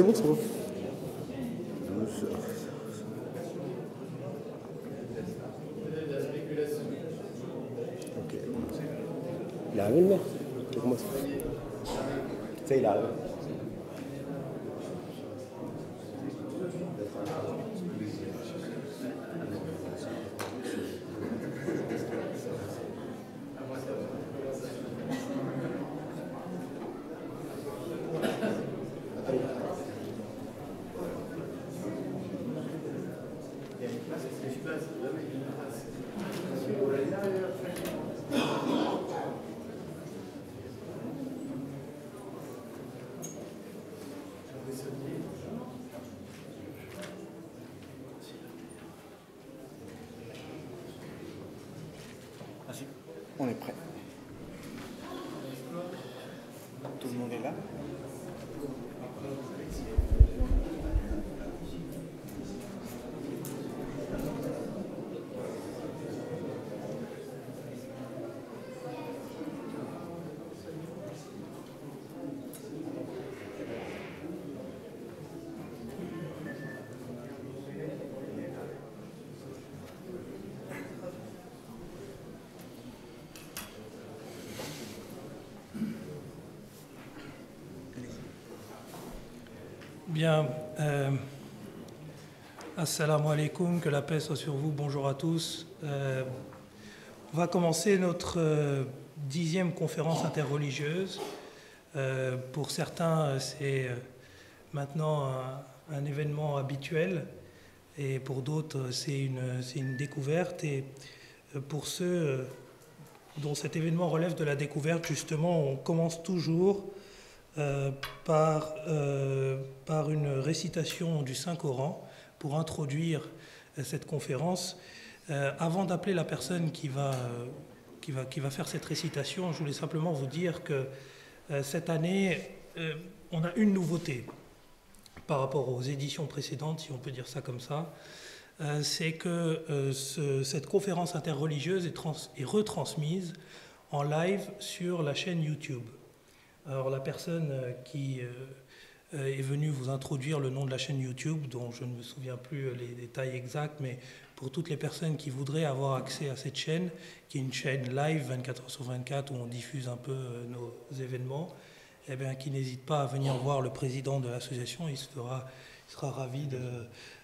c'est bon, c'est bon. Ok. Il est arrivé le maire. Pour moi, ça, il est arrivé. Vas-y, on est prêt. Tout le monde est là? Bien, assalamu alaikum, que la paix soit sur vous, bonjour à tous. On va commencer notre 10e conférence interreligieuse. Pour certains, c'est maintenant un événement habituel et pour d'autres, c'est une découverte. Et pour ceux dont cet événement relève de la découverte, justement, on commence toujours par une récitation du Saint-Coran pour introduire cette conférence. Avant d'appeler la personne qui va faire cette récitation, je voulais simplement vous dire que cette année, on a une nouveauté par rapport aux éditions précédentes, si on peut dire ça comme ça. C'est que cette conférence interreligieuse est retransmise en live sur la chaîne YouTube. Alors la personne qui est venue vous introduire le nom de la chaîne YouTube, dont je ne me souviens plus les détails exacts, mais pour toutes les personnes qui voudraient avoir accès à cette chaîne, qui est une chaîne live 24 heures sur 24 où on diffuse un peu nos événements, eh bien, qui n'hésite pas à venir voir le président de l'association, il sera ravi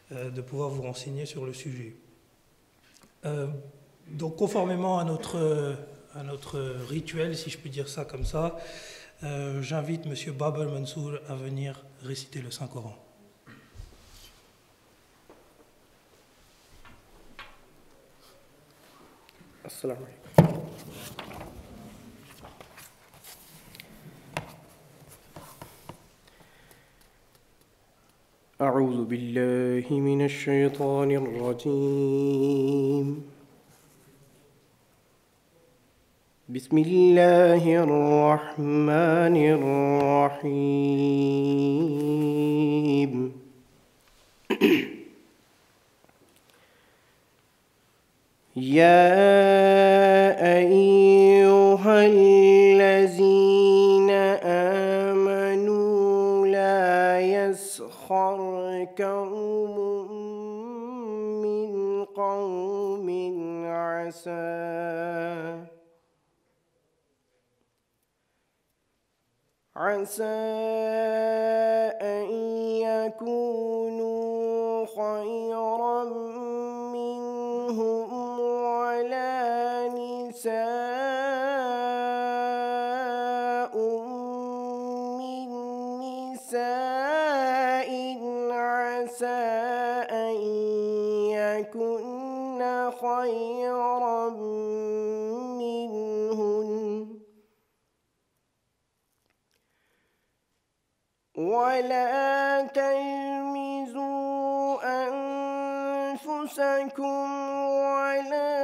de pouvoir vous renseigner sur le sujet. Donc conformément à notre rituel, si je puis dire ça comme ça, j'invite M. Bab al-Mansour à venir réciter le Saint-Coran. Assalamu alaikum. أعوذ بالله من الشيطان الرجيم بسم الله الرحمن الرحيم يا أيها الذين آمنوا لا يسخر قوم من قوم عسى أن يكونوا خيرا منهم ولا نساء من نساء عسى أن يكن خيرا منهن ولا تلمزوا أنفسكم ولا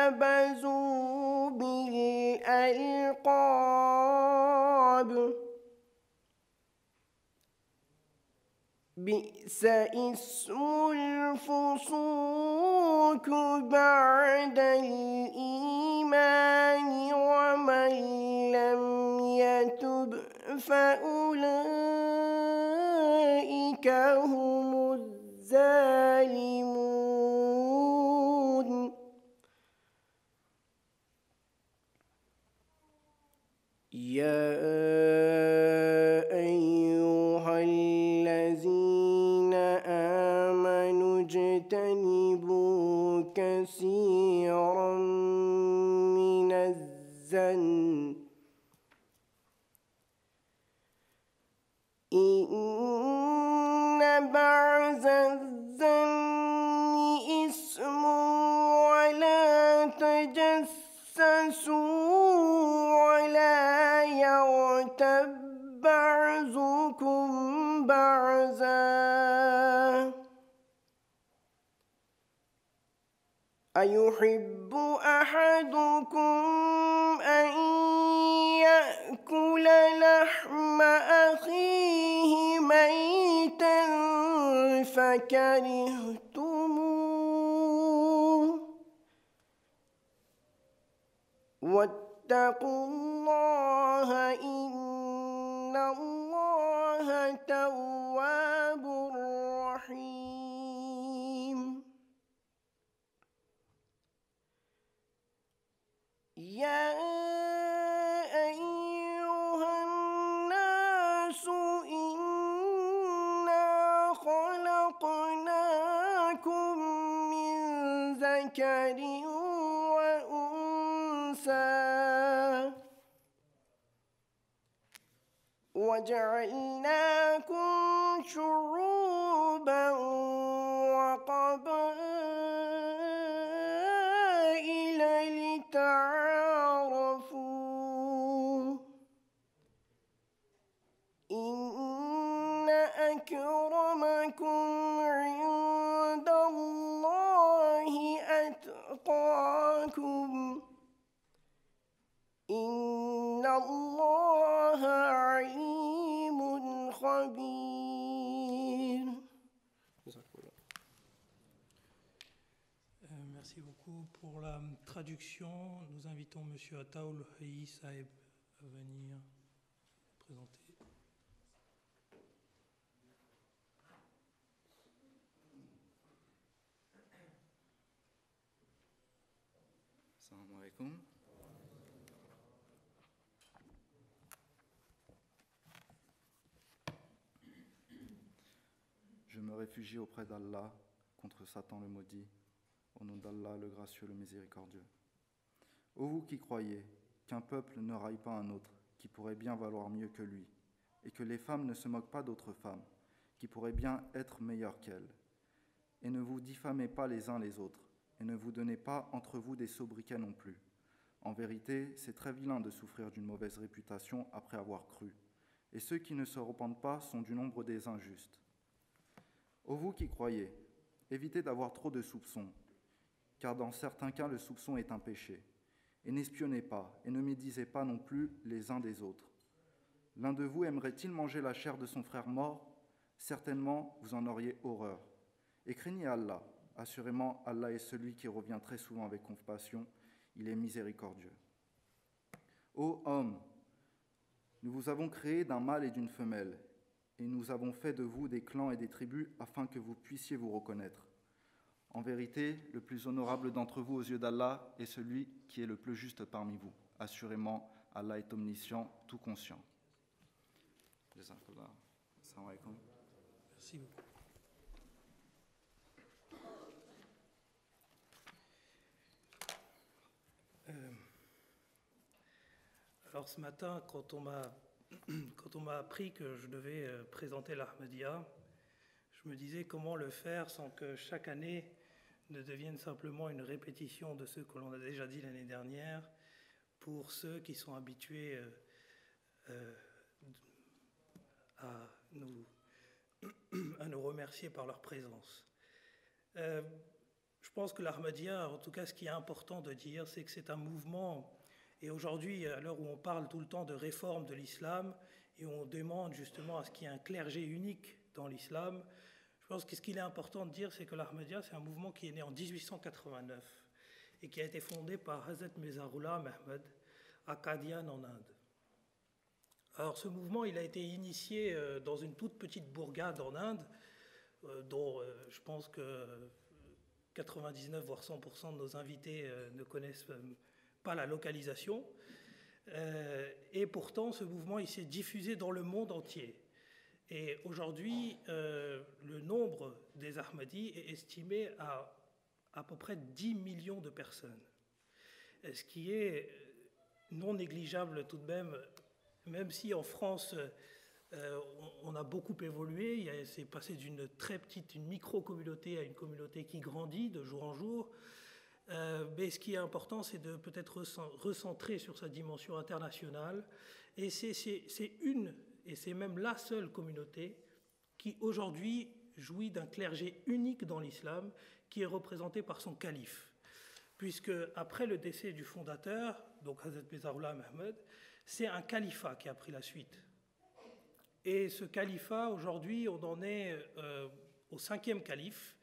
تنابزوا بالألقاب بئس اسم الفسوق بعد الإيمان ومن لم يتب فأولئك هم الظالمون يا أيها الذين آمنوا اجتنبوا كثيرا من الظن إن بعض الظن إثم ولا تجسسوا ولا يغتب بعضكم بعضا أيحب أحدكم أن يأكل لحم أخيه ميتا فكرهتموه واتقوا الله إن الله تواب رحيم يا أيها الناس إنا خلقناكم من ذكر وأنثى وجعلناكم شعوبا وقبائل لتعارفوا إن أكرمكم عند الله أتقاكم إن الله عليم خبير. Merci beaucoup pour la traduction. Nous invitons M. Ataoul Haï Saeb à venir présenter. Assalamu alaikum. Je me réfugie auprès d'Allah contre Satan le maudit, au nom d'Allah le gracieux, le miséricordieux. Ô vous qui croyez qu'un peuple ne raille pas un autre, qui pourrait bien valoir mieux que lui, et que les femmes ne se moquent pas d'autres femmes, qui pourraient bien être meilleures qu'elles, et ne vous diffamez pas les uns les autres, et ne vous donnez pas entre vous des sobriquets non plus. En vérité, c'est très vilain de souffrir d'une mauvaise réputation après avoir cru, et ceux qui ne se repentent pas sont du nombre des injustes. Ô vous qui croyez, évitez d'avoir trop de soupçons, car dans certains cas le soupçon est un péché. Et n'espionnez pas, et ne médisez pas non plus les uns des autres. L'un de vous aimerait-il manger la chair de son frère mort? Certainement, vous en auriez horreur. Et craignez Allah. Assurément, Allah est celui qui revient très souvent avec compassion. Il est miséricordieux. Ô hommes, nous vous avons créé d'un mâle et d'une femelle, et nous avons fait de vous des clans et des tribus afin que vous puissiez vous reconnaître. En vérité, le plus honorable d'entre vous aux yeux d'Allah est celui qui est le plus juste parmi vous. Assurément, Allah est omniscient, tout conscient. Jazakallah. Assalamu alaikum. Merci beaucoup. Alors ce matin, quand on m'a appris que je devais présenter l'Ahmadiyya, je me disais comment le faire sans que chaque année ne devienne simplement une répétition de ce que l'on a déjà dit l'année dernière pour ceux qui sont habitués à nous remercier par leur présence. Je pense que l'Ahmadiyya, en tout cas ce qui est important de dire, c'est que c'est un mouvement. Et aujourd'hui, à l'heure où on parle tout le temps de réforme de l'islam et on demande justement à ce qu'il y ait un clergé unique dans l'islam, je pense que ce qu'il est important de dire, c'est que l'Ahmadiyya, c'est un mouvement qui est né en 1889 et qui a été fondé par Hazrat Mirza Ghulam Ahmad à Qadian en Inde. Alors ce mouvement, il a été initié dans une toute petite bourgade en Inde, dont je pense que 99 voire 100% de nos invités ne connaissent pas la localisation. Et pourtant, ce mouvement, il s'est diffusé dans le monde entier. Et aujourd'hui, le nombre des Ahmadis est estimé à peu près 10 millions de personnes, ce qui est non négligeable tout de même si en France, on a beaucoup évolué. C'est passé d'une très petite, une micro-communauté à une communauté qui grandit de jour en jour. Mais ce qui est important, c'est de peut-être recentrer sur sa dimension internationale. Et c'est une, et c'est même la seule communauté qui aujourd'hui jouit d'un clergé unique dans l'islam, qui est représenté par son calife. Puisque après le décès du fondateur, donc Hazrat Mirza Ghulam Ahmad, c'est un califat qui a pris la suite. Et ce califat, aujourd'hui, on en est au 5e calife.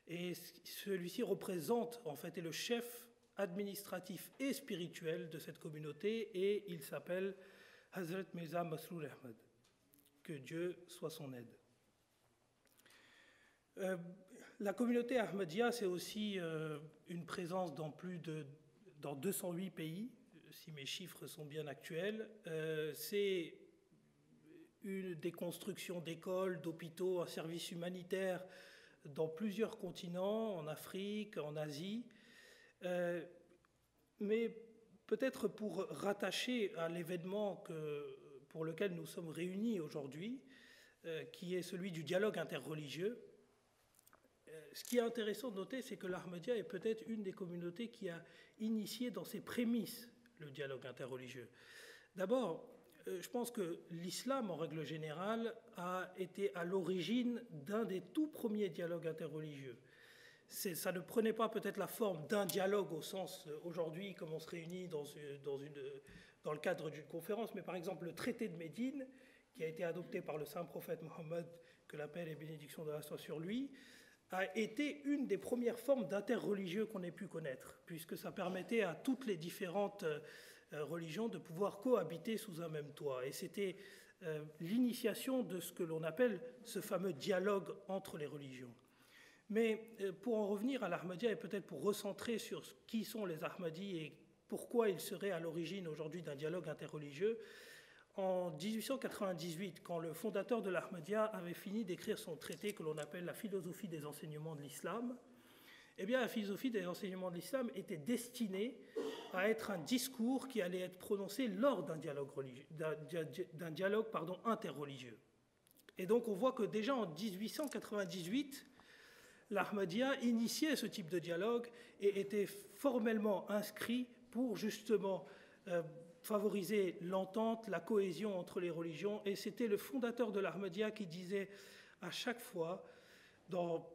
Et celui-ci représente, en fait, est le chef administratif et spirituel de cette communauté, et il s'appelle Hazrat Mirza Masroor Ahmad. Que Dieu soit son aide. La communauté Ahmadiyya, c'est aussi une présence dans dans 208 pays, si mes chiffres sont bien actuels. C'est des constructions d'écoles, d'hôpitaux, un service humanitaire dans plusieurs continents, en Afrique, en Asie. Mais peut-être pour rattacher à l'événement pour lequel nous sommes réunis aujourd'hui, qui est celui du dialogue interreligieux, ce qui est intéressant de noter, c'est que l'Ahmadiyya est peut-être une des communautés qui a initié dans ses prémices le dialogue interreligieux. D'abord, je pense que l'islam, en règle générale, a été à l'origine d'un des tout premiers dialogues interreligieux. Ça ne prenait pas peut-être la forme d'un dialogue au sens aujourd'hui, comme on se réunit dans le cadre d'une conférence, mais par exemple le traité de Médine, qui a été adopté par le saint prophète Mohammed, que la paix et les bénédictions d'Allah soient sur lui, a été une des premières formes d'interreligieux qu'on ait pu connaître, puisque ça permettait à toutes les différentes religions de pouvoir cohabiter sous un même toit. Et c'était l'initiation de ce que l'on appelle ce fameux dialogue entre les religions. Mais pour en revenir à l'Ahmadiyya, et peut-être pour recentrer sur qui sont les Ahmadis et pourquoi ils seraient à l'origine aujourd'hui d'un dialogue interreligieux, en 1898, quand le fondateur de l'Ahmadiyya avait fini d'écrire son traité que l'on appelle la philosophie des enseignements de l'islam, eh bien, la philosophie des enseignements de l'islam était destinée à être un discours qui allait être prononcé lors d'un dialogue, interreligieux. Et donc, on voit que déjà en 1898, l'Ahmadiyya initiait ce type de dialogue et était formellement inscrit pour justement favoriser l'entente, la cohésion entre les religions. Et c'était le fondateur de l'Ahmadiyya qui disait à chaque fois, dans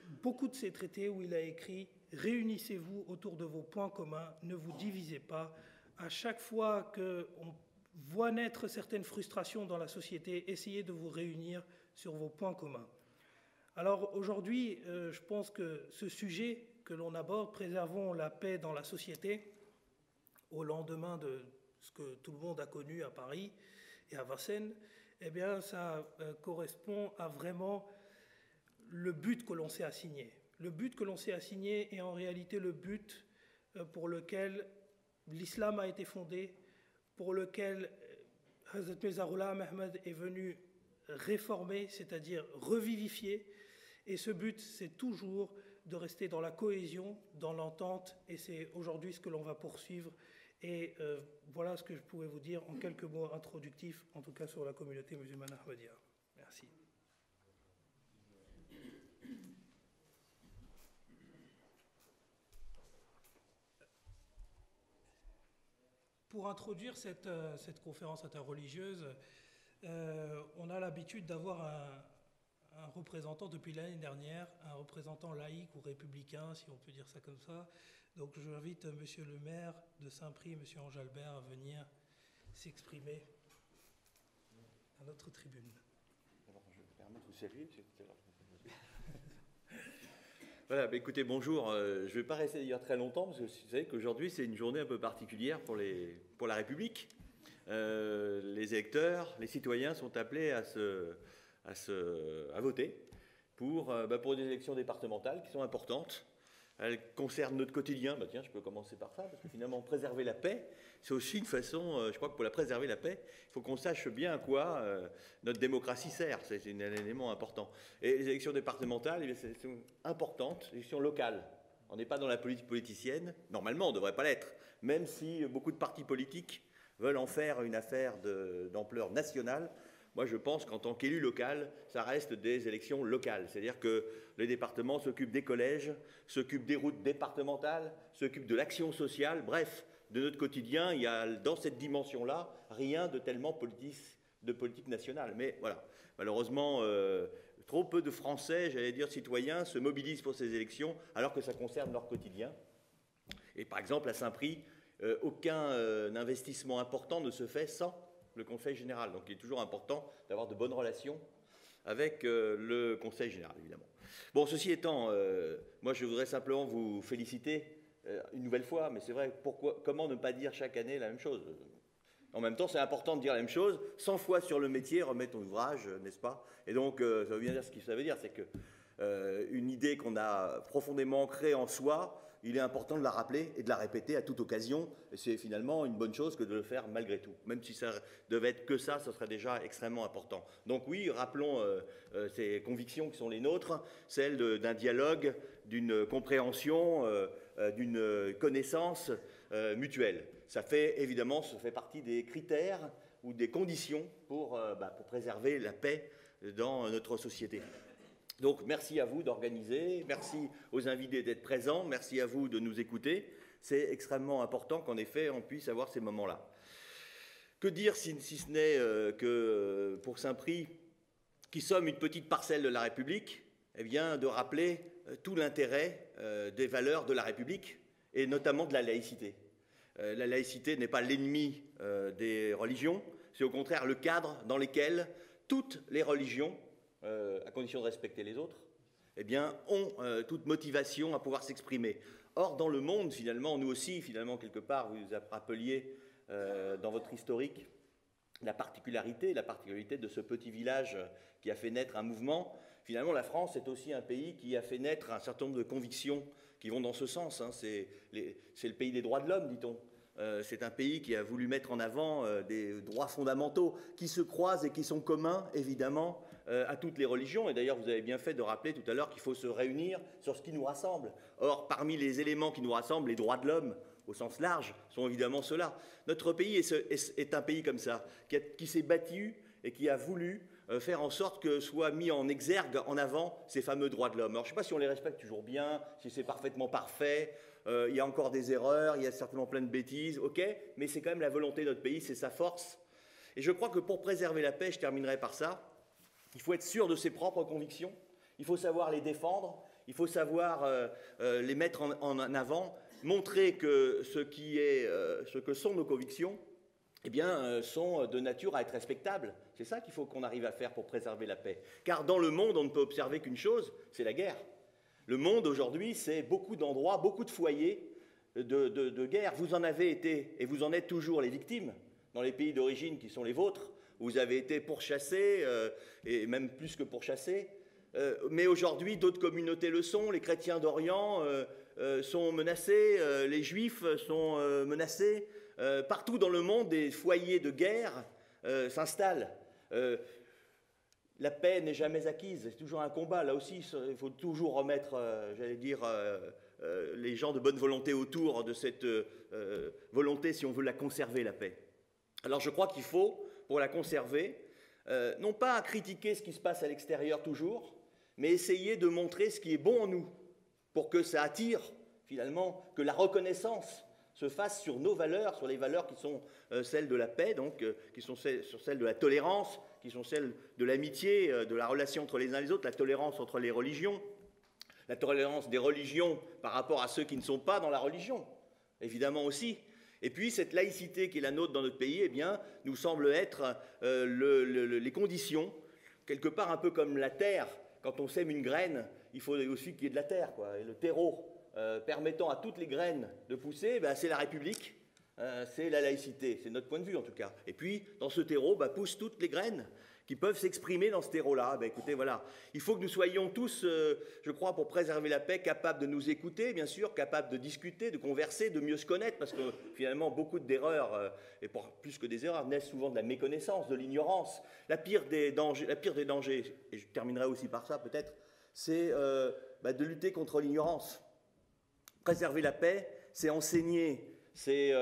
beaucoup de ses traités où il a écrit « Réunissez-vous autour de vos points communs, ne vous divisez pas ». À chaque fois qu'on voit naître certaines frustrations dans la société, essayez de vous réunir sur vos points communs. Alors aujourd'hui, je pense que ce sujet que l'on aborde, préservons la paix dans la société, au lendemain de ce que tout le monde a connu à Paris et à Vincennes, eh bien ça correspond à vraiment le but que l'on s'est assigné. Le but que l'on s'est assigné est en réalité le but pour lequel l'islam a été fondé, pour lequel Hazrat Mirza Ghulam Ahmad est venu réformer, c'est-à-dire revivifier. Et ce but, c'est toujours de rester dans la cohésion, dans l'entente, et c'est aujourd'hui ce que l'on va poursuivre. Et voilà ce que je pouvais vous dire en quelques mots introductifs, en tout cas sur la communauté musulmane Ahmadiyya. Merci. Pour introduire cette conférence interreligieuse, on a l'habitude d'avoir un représentant depuis l'année dernière, un représentant laïque ou républicain, si on peut dire ça comme ça. Donc j'invite monsieur le maire de Saint-Prix, monsieur Ange Albert, à venir s'exprimer à notre tribune. Alors je me permets de vous saluer. Voilà, bah écoutez, bonjour. Je ne vais pas rester dire très longtemps, parce que vous savez qu'aujourd'hui, c'est une journée un peu particulière pour la République. les électeurs, les citoyens sont appelés à voter pour des élections départementales qui sont importantes. Elles concernent notre quotidien. Tiens, je peux commencer par ça, parce que finalement, préserver la paix, c'est aussi une façon, je crois que pour la préserver la paix, il faut qu'on sache bien à quoi notre démocratie sert. C'est un élément important. Et les élections départementales, c'est importantes, les élections locales. On n'est pas dans la politique politicienne. Normalement, on ne devrait pas l'être, même si beaucoup de partis politiques veulent en faire une affaire d'ampleur nationale. Moi, je pense qu'en tant qu'élu local, ça reste des élections locales. C'est-à-dire que les départements s'occupent des collèges, s'occupent des routes départementales, s'occupent de l'action sociale. Bref, de notre quotidien, il y a dans cette dimension-là rien de tellement politique nationale. Mais voilà, malheureusement, trop peu de Français, j'allais dire citoyens, se mobilisent pour ces élections alors que ça concerne leur quotidien. Et par exemple, à Saint-Prix, aucun investissement important ne se fait sans le Conseil général. Donc il est toujours important d'avoir de bonnes relations avec le Conseil général, évidemment. Bon, ceci étant, moi je voudrais simplement vous féliciter une nouvelle fois, mais c'est vrai, comment ne pas dire chaque année la même chose? En même temps, c'est important de dire la même chose, 100 fois sur le métier, remettre ton ouvrage, n'est-ce pas? Et donc, ça veut bien dire ce que ça veut dire, c'est que une idée qu'on a profondément ancrée en soi, il est important de la rappeler et de la répéter à toute occasion. Et c'est finalement une bonne chose que de le faire malgré tout. Même si ça devait être que ça serait déjà extrêmement important. Donc oui, rappelons ces convictions qui sont les nôtres, celles d'un dialogue, d'une compréhension, d'une connaissance mutuelle. Ça fait partie des critères ou des conditions pour préserver la paix dans notre société. Donc, merci à vous d'organiser, merci aux invités d'être présents, merci à vous de nous écouter. C'est extrêmement important qu'en effet, on puisse avoir ces moments-là. Que dire si ce n'est que pour Saint-Prix, qui sommes une petite parcelle de la République, eh bien, de rappeler tout l'intérêt des valeurs de la République, et notamment de la laïcité. La laïcité n'est pas l'ennemi des religions, c'est au contraire le cadre dans lequel toutes les religions, à condition de respecter les autres, eh bien, ont toute motivation à pouvoir s'exprimer. Or, dans le monde, finalement, nous aussi, finalement, quelque part, vous rappeliez dans votre historique la particularité de ce petit village qui a fait naître un mouvement. Finalement, la France est aussi un pays qui a fait naître un certain nombre de convictions qui vont dans ce sens. Hein. C'est le pays des droits de l'homme, dit-on. C'est un pays qui a voulu mettre en avant des droits fondamentaux qui se croisent et qui sont communs, évidemment, à toutes les religions. Et d'ailleurs, vous avez bien fait de rappeler tout à l'heure qu'il faut se réunir sur ce qui nous rassemble. Or, parmi les éléments qui nous rassemblent, les droits de l'homme, au sens large, sont évidemment ceux-là. Notre pays est un pays comme ça, qui s'est battu et qui a voulu faire en sorte que soient mis en exergue, en avant, ces fameux droits de l'homme. Alors, je ne sais pas si on les respecte toujours bien, si c'est parfaitement parfait, il y a encore des erreurs, il y a certainement plein de bêtises, ok, mais c'est quand même la volonté de notre pays, c'est sa force. Et je crois que pour préserver la paix, je terminerai par ça, il faut être sûr de ses propres convictions, il faut savoir les défendre, il faut savoir les mettre en avant, montrer que ce que sont nos convictions, eh bien, sont de nature à être respectables. C'est ça qu'il faut qu'on arrive à faire pour préserver la paix. Car dans le monde, on ne peut observer qu'une chose, c'est la guerre. Le monde, aujourd'hui, c'est beaucoup d'endroits, beaucoup de foyers de guerre. Vous en avez été, et vous en êtes toujours les victimes, dans les pays d'origine qui sont les vôtres. Vous avez été pourchassés, et même plus que pourchassés. Mais aujourd'hui, d'autres communautés le sont. Les chrétiens d'Orient sont menacés, les juifs sont menacés. Partout dans le monde, des foyers de guerre s'installent. La paix n'est jamais acquise, c'est toujours un combat. Là aussi, il faut toujours remettre, les gens de bonne volonté autour de cette volonté si on veut la conserver, la paix. Alors je crois qu'il faut, pour la conserver, non pas critiquer ce qui se passe à l'extérieur toujours, mais essayer de montrer ce qui est bon en nous, pour que ça attire, finalement, que la reconnaissance se fasse sur nos valeurs, sur les valeurs qui sont celles de la paix, donc qui sont sur celles de la tolérance, qui sont celles de l'amitié, de la relation entre les uns et les autres, la tolérance entre les religions, la tolérance des religions par rapport à ceux qui ne sont pas dans la religion, évidemment aussi. Et puis cette laïcité qui est la nôtre dans notre pays, eh bien, nous semble être les conditions, quelque part un peu comme la terre. Quand on sème une graine, il faut aussi qu'il y ait de la terre, quoi. Et le terreau permettant à toutes les graines de pousser, ben, c'est la République. c'est la laïcité, c'est notre point de vue en tout cas. Et puis, dans ce terreau, poussent toutes les graines qui peuvent s'exprimer dans ce terreau-là. Écoutez, voilà, il faut que nous soyons tous, je crois, pour préserver la paix, capables de nous écouter, bien sûr, capables de discuter, de converser, de mieux se connaître, parce que finalement, beaucoup d'erreurs, et plus que des erreurs, naissent souvent de la méconnaissance, de l'ignorance. La pire des dangers, et je terminerai aussi par ça peut-être, c'est de lutter contre l'ignorance. Préserver la paix, c'est enseigner, c'est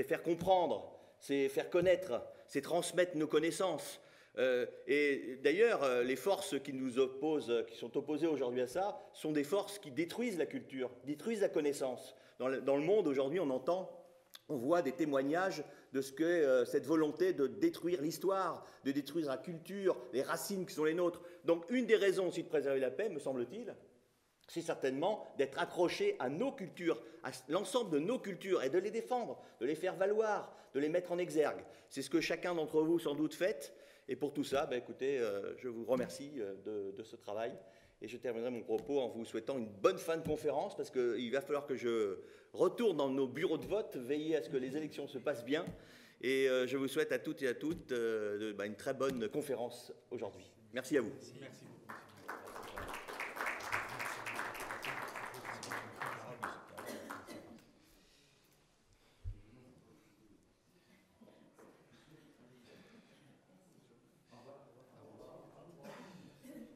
faire comprendre, c'est faire connaître, c'est transmettre nos connaissances. Et d'ailleurs, les forces qui nous opposent, qui sont opposées aujourd'hui à ça, sont des forces qui détruisent la culture, détruisent la connaissance. Dans le monde aujourd'hui, on voit des témoignages de ce que cette volonté de détruire l'histoire, de détruire la culture, les racines qui sont les nôtres. Donc, une des raisons aussi de préserver la paix, me semble-t-il, c'est certainement d'être accroché à nos cultures, à l'ensemble de nos cultures, et de les défendre, de les faire valoir, de les mettre en exergue. C'est ce que chacun d'entre vous sans doute fait. Et pour tout ça, écoutez, je vous remercie de ce travail. Et je terminerai mon propos en vous souhaitant une bonne fin de conférence, parce qu'il va falloir que je retourne dans nos bureaux de vote, veiller à ce que les élections se passent bien. Et je vous souhaite à toutes et à toutes une très bonne conférence aujourd'hui. Merci à vous. Merci.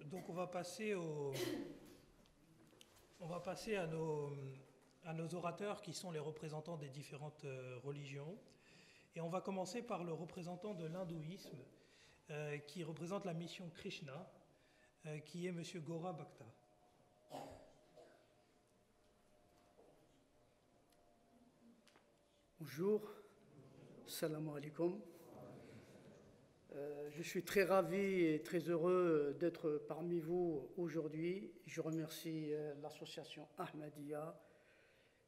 Donc on va passer à nos orateurs qui sont les représentants des différentes religions. Et on va commencer par le représentant de l'hindouisme qui représente la mission Krishna, qui est M. Gora Bhakta. Bonjour, salam alaikum. Je suis très ravi et très heureux d'être parmi vous aujourd'hui. Je remercie l'association Ahmadiyya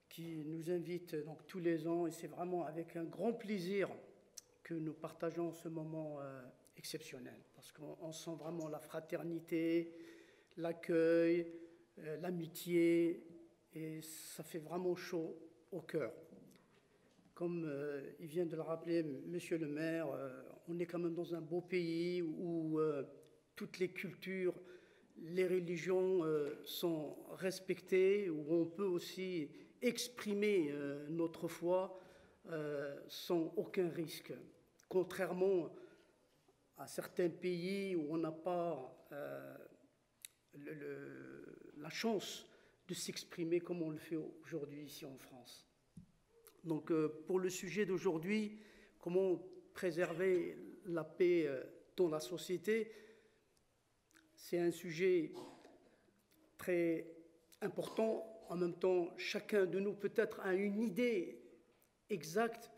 qui nous invite donc tous les ans, et c'est vraiment avec un grand plaisir que nous partageons ce moment exceptionnel, parce qu'on sent vraiment la fraternité, l'accueil, l'amitié, et ça fait vraiment chaud au cœur. Comme il vient de le rappeler, monsieur le maire, on est quand même dans un beau pays où toutes les cultures, les religions sont respectées, où on peut aussi exprimer notre foi sans aucun risque. Contrairement à certains pays où on n'a pas la chance de s'exprimer comme on le fait aujourd'hui ici en France. Donc, pour le sujet d'aujourd'hui, comment préserver la paix dans la société, c'est un sujet très important. En même temps, chacun de nous peut-être a une idée exacte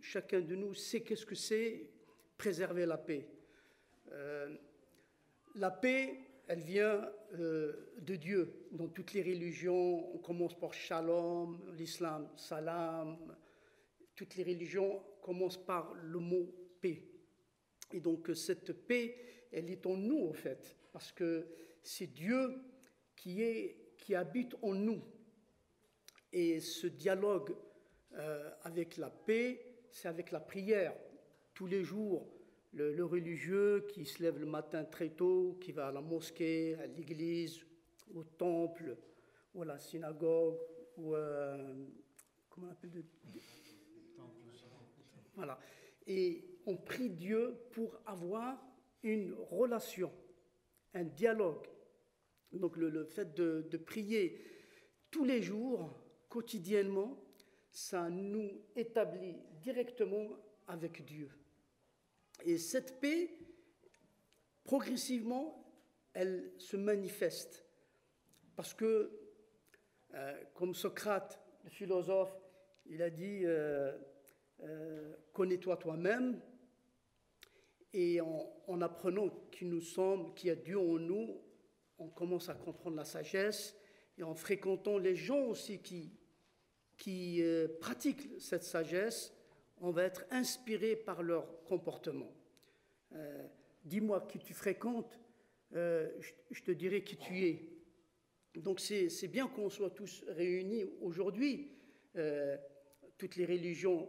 chacun de nous sait qu'est-ce que c'est préserver la paix. La paix, elle vient de Dieu. Dans toutes les religions, on commence par shalom, l'islam, salam. Toutes les religions commencent par le mot paix. Et donc cette paix, elle est en nous en fait, parce que c'est Dieu qui habite en nous. Et ce dialogue avec la paix, c'est avec la prière. Tous les jours, le religieux qui se lève le matin très tôt, qui va à la mosquée, à l'église, au temple, ou à la synagogue, ou comment on appelle voilà. Et on prie Dieu pour avoir une relation, un dialogue. Donc le fait de prier tous les jours, quotidiennement, ça nous établit directement avec Dieu. Et cette paix, progressivement, elle se manifeste. Parce que, comme Socrate, le philosophe, il a dit connais-toi toi-même. Et en apprenant qui nous sommes, qu'il y a Dieu en nous, on commence à comprendre la sagesse. Et en fréquentant les gens aussi qui pratiquent cette sagesse, on va être inspiré par leur comportement. Dis-moi qui tu fréquentes, je te dirai qui tu es. Donc c'est bien qu'on soit tous réunis aujourd'hui toutes les religions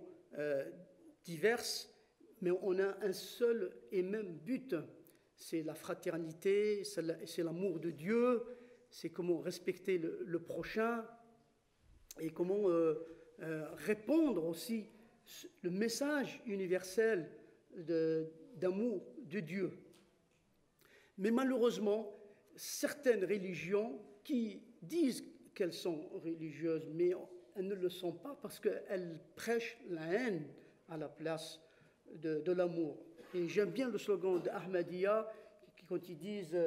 diverses, mais on a un seul et même but, c'est la fraternité, c'est l'amour de Dieu, c'est comment respecter le prochain et comment répondre aussi le message universel d'amour de Dieu. Mais malheureusement, certaines religions qui disent qu'elles sont religieuses, mais elles ne le sont pas parce qu'elles prêchent la haine à la place de l'amour. Et j'aime bien le slogan d'Ahmadiyya quand ils disent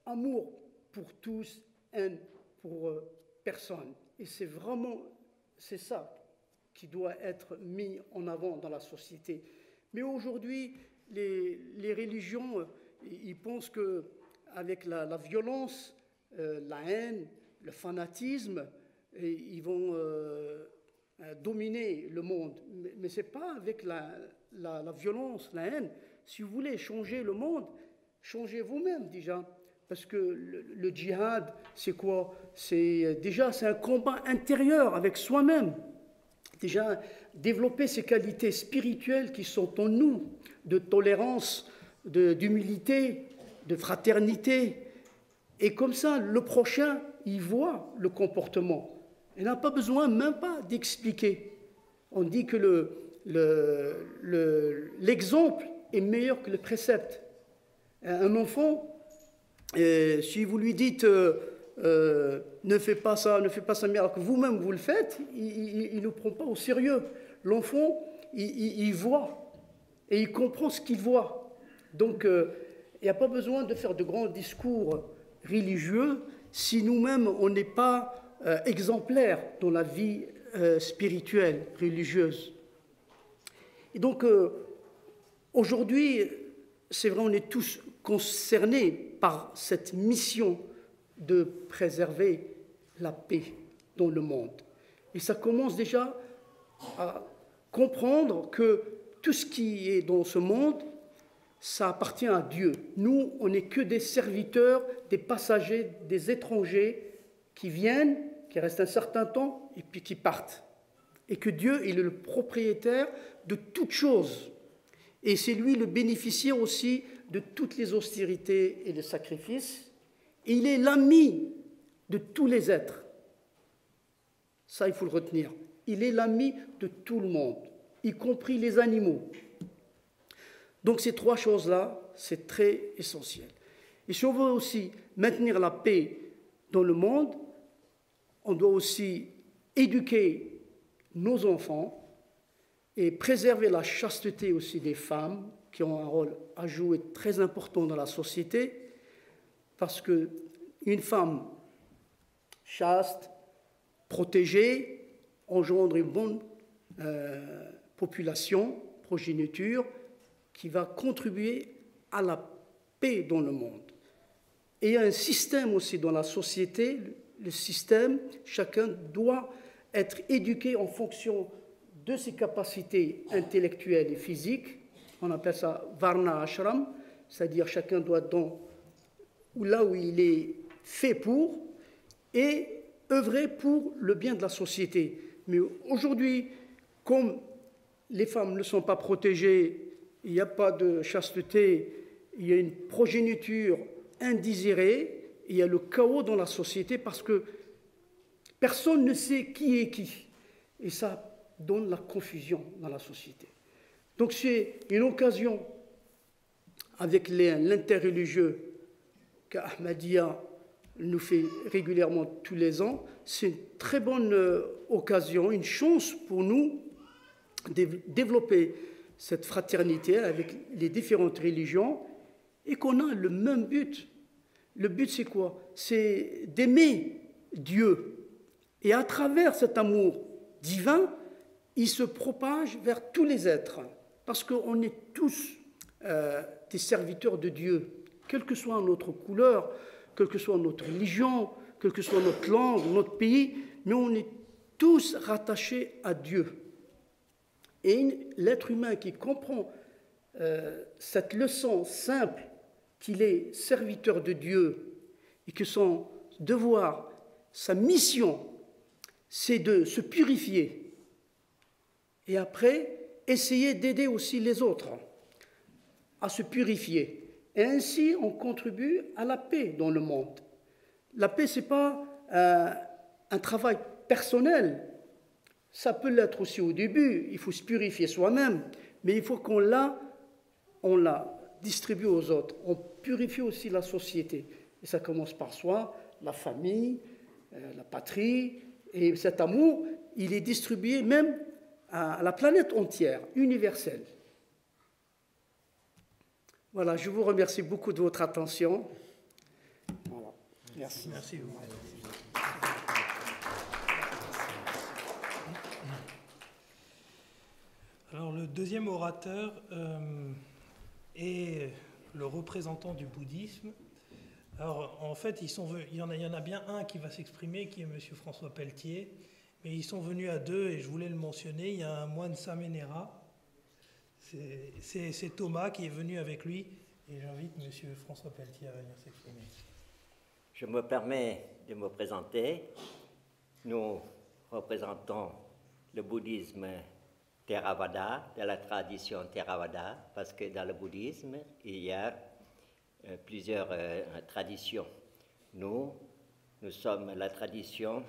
amour pour tous, haine pour personne. Et c'est ça qui doit être mis en avant dans la société. Mais aujourd'hui, les religions, ils pensent qu'avec la violence, la haine, le fanatisme, ils vont dominer le monde. Mais ce n'est pas avec la violence, la haine. Si vous voulez changer le monde, changez vous-même déjà. Parce que le djihad, c'est quoi? C'est un combat intérieur avec soi-même. Déjà, développer ces qualités spirituelles qui sont en nous, de tolérance, d'humilité, de fraternité. Et comme ça, le prochain, il voit le comportement. Il n'a pas besoin même pas d'expliquer. On dit que l'exemple est meilleur que le précepte. Un enfant, si vous lui dites ne fais pas ça, mais alors que vous-même vous le faites, il ne prend pas au sérieux. L'enfant, il voit et il comprend ce qu'il voit. Donc, il n'y a pas besoin de faire de grands discours religieux si nous-mêmes on n'est pas exemplaires dans la vie spirituelle, religieuse. Et donc, aujourd'hui, c'est vrai, on est tous concernés par cette mission de préserver la paix dans le monde. Et ça commence déjà à comprendre que tout ce qui est dans ce monde, ça appartient à Dieu. Nous, on n'est que des serviteurs, des passagers, des étrangers qui viennent, qui restent un certain temps et puis qui partent. Et que Dieu, il est le propriétaire de toutes choses. Et c'est lui le bénéficiaire aussi de toutes les austérités et les sacrifices. Et il est l'ami de tous les êtres. Ça, il faut le retenir. Il est l'ami de tout le monde, y compris les animaux. Donc ces trois choses-là, c'est très essentiel. Et si on veut aussi maintenir la paix dans le monde, on doit aussi éduquer nos enfants et préserver la chasteté aussi des femmes qui ont un rôle à jouer très important dans la société, parce qu'une femme chaste, protégée, engendre une bonne population, progéniture, qui va contribuer à la paix dans le monde. Et il y a un système aussi dans la société, le système, chacun doit être éduqué en fonction de ses capacités intellectuelles et physiques. On appelle ça Varna Ashram, c'est-à-dire chacun doit être là où il est fait pour, et œuvrer pour le bien de la société. Mais aujourd'hui, comme les femmes ne sont pas protégées, il n'y a pas de chasteté, il y a une progéniture indésirée, il y a le chaos dans la société parce que personne ne sait qui est qui. Et ça donne la confusion dans la société. Donc c'est une occasion, avec l'interreligieux qu'Ahmadiyya nous fait régulièrement tous les ans, c'est une très bonne occasion, une chance pour nous de développer cette fraternité avec les différentes religions et qu'on a le même but. Le but, c'est quoi? C'est d'aimer Dieu. Et à travers cet amour divin, il se propage vers tous les êtres. Parce qu'on est tous des serviteurs de Dieu, quelle que soit notre couleur, quelle que soit notre religion, quelle que soit notre langue, notre pays, mais on est tous rattachés à Dieu. Et l'être humain qui comprend cette leçon simple qu'il est serviteur de Dieu et que son devoir, sa mission, c'est de se purifier Et après, essayer d'aider aussi les autres à se purifier. Et ainsi, on contribue à la paix dans le monde. La paix, ce n'est pas un travail personnel. Ça peut l'être aussi au début. Il faut se purifier soi-même. Mais il faut qu'on la distribue aux autres. On purifie aussi la société. Et ça commence par soi, la famille, la patrie. Et cet amour, il est distribué même à la planète entière, universelle. Voilà, je vous remercie beaucoup de votre attention. Voilà. Merci. Merci. Alors, le deuxième orateur est le représentant du bouddhisme. Alors, en fait, il y en a bien un qui va s'exprimer, qui est M. François Pelletier, mais ils sont venus à deux, et je voulais le mentionner. Il y a un moine Samenera, c'est Thomas qui est venu avec lui, et j'invite M. François Pelletier à venir s'exprimer. Je me permets de me présenter. Nous représentons le bouddhisme Theravada, de la tradition Theravada, parce que dans le bouddhisme, il y a plusieurs traditions. Nous sommes la tradition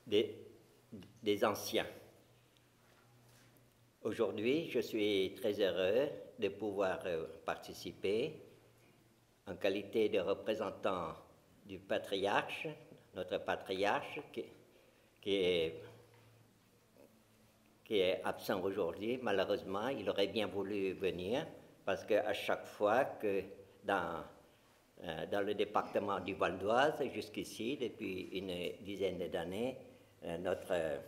des anciens. Aujourd'hui, je suis très heureux de pouvoir participer en qualité de représentant du patriarche, notre patriarche qui est absent aujourd'hui. Malheureusement, il aurait bien voulu venir parce qu'à chaque fois que dans le département du Val d'Oise, jusqu'ici, depuis une dizaine d'années, notre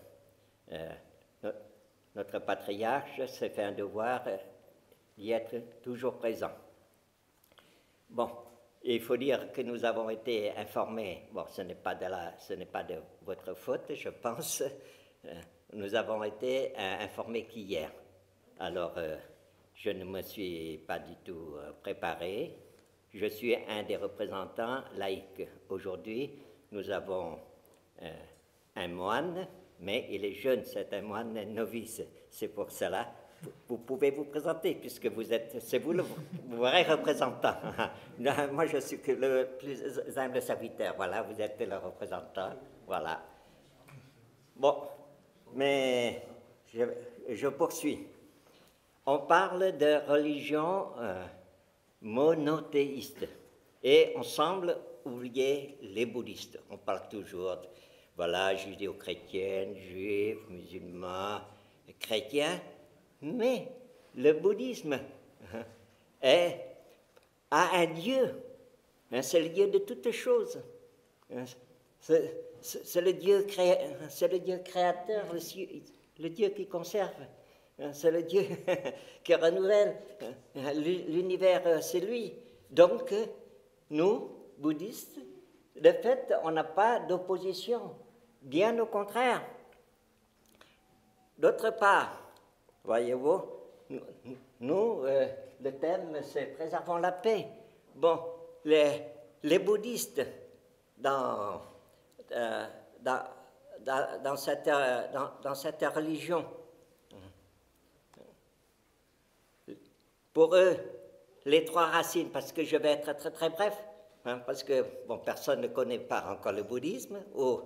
patriarche s'est fait un devoir d'y être toujours présent. Bon, il faut dire que nous avons été informés, bon, ce n'est pas de votre faute, je pense, nous avons été informés qu'hier. Alors, je ne me suis pas du tout préparé. Je suis un des représentants laïcs. Aujourd'hui, nous avons un moine, mais il est jeune, c'est un moine novice. C'est pour cela, vous pouvez vous présenter, puisque c'est vous le vrai représentant. Moi, je suis que le plus humble serviteur. Voilà, vous êtes le représentant. Voilà. Bon, mais je poursuis. On parle de religion monothéiste et on semble oublier les bouddhistes. On parle toujours, voilà, judéo-chrétienne, juifs, musulmans, chrétiens, mais le bouddhisme a un Dieu, c'est le Dieu de toutes choses, c'est le Dieu créateur, le Dieu qui conserve. C'est le Dieu qui renouvelle l'univers, c'est lui. Donc, nous, bouddhistes, de fait, on n'a pas d'opposition, bien au contraire. D'autre part, voyez-vous, nous, le thème, c'est préservons la paix. Bon, les bouddhistes, dans cette religion, pour eux, les trois racines, parce que je vais être très très bref, parce que bon, personne ne connaît pas encore le bouddhisme, ou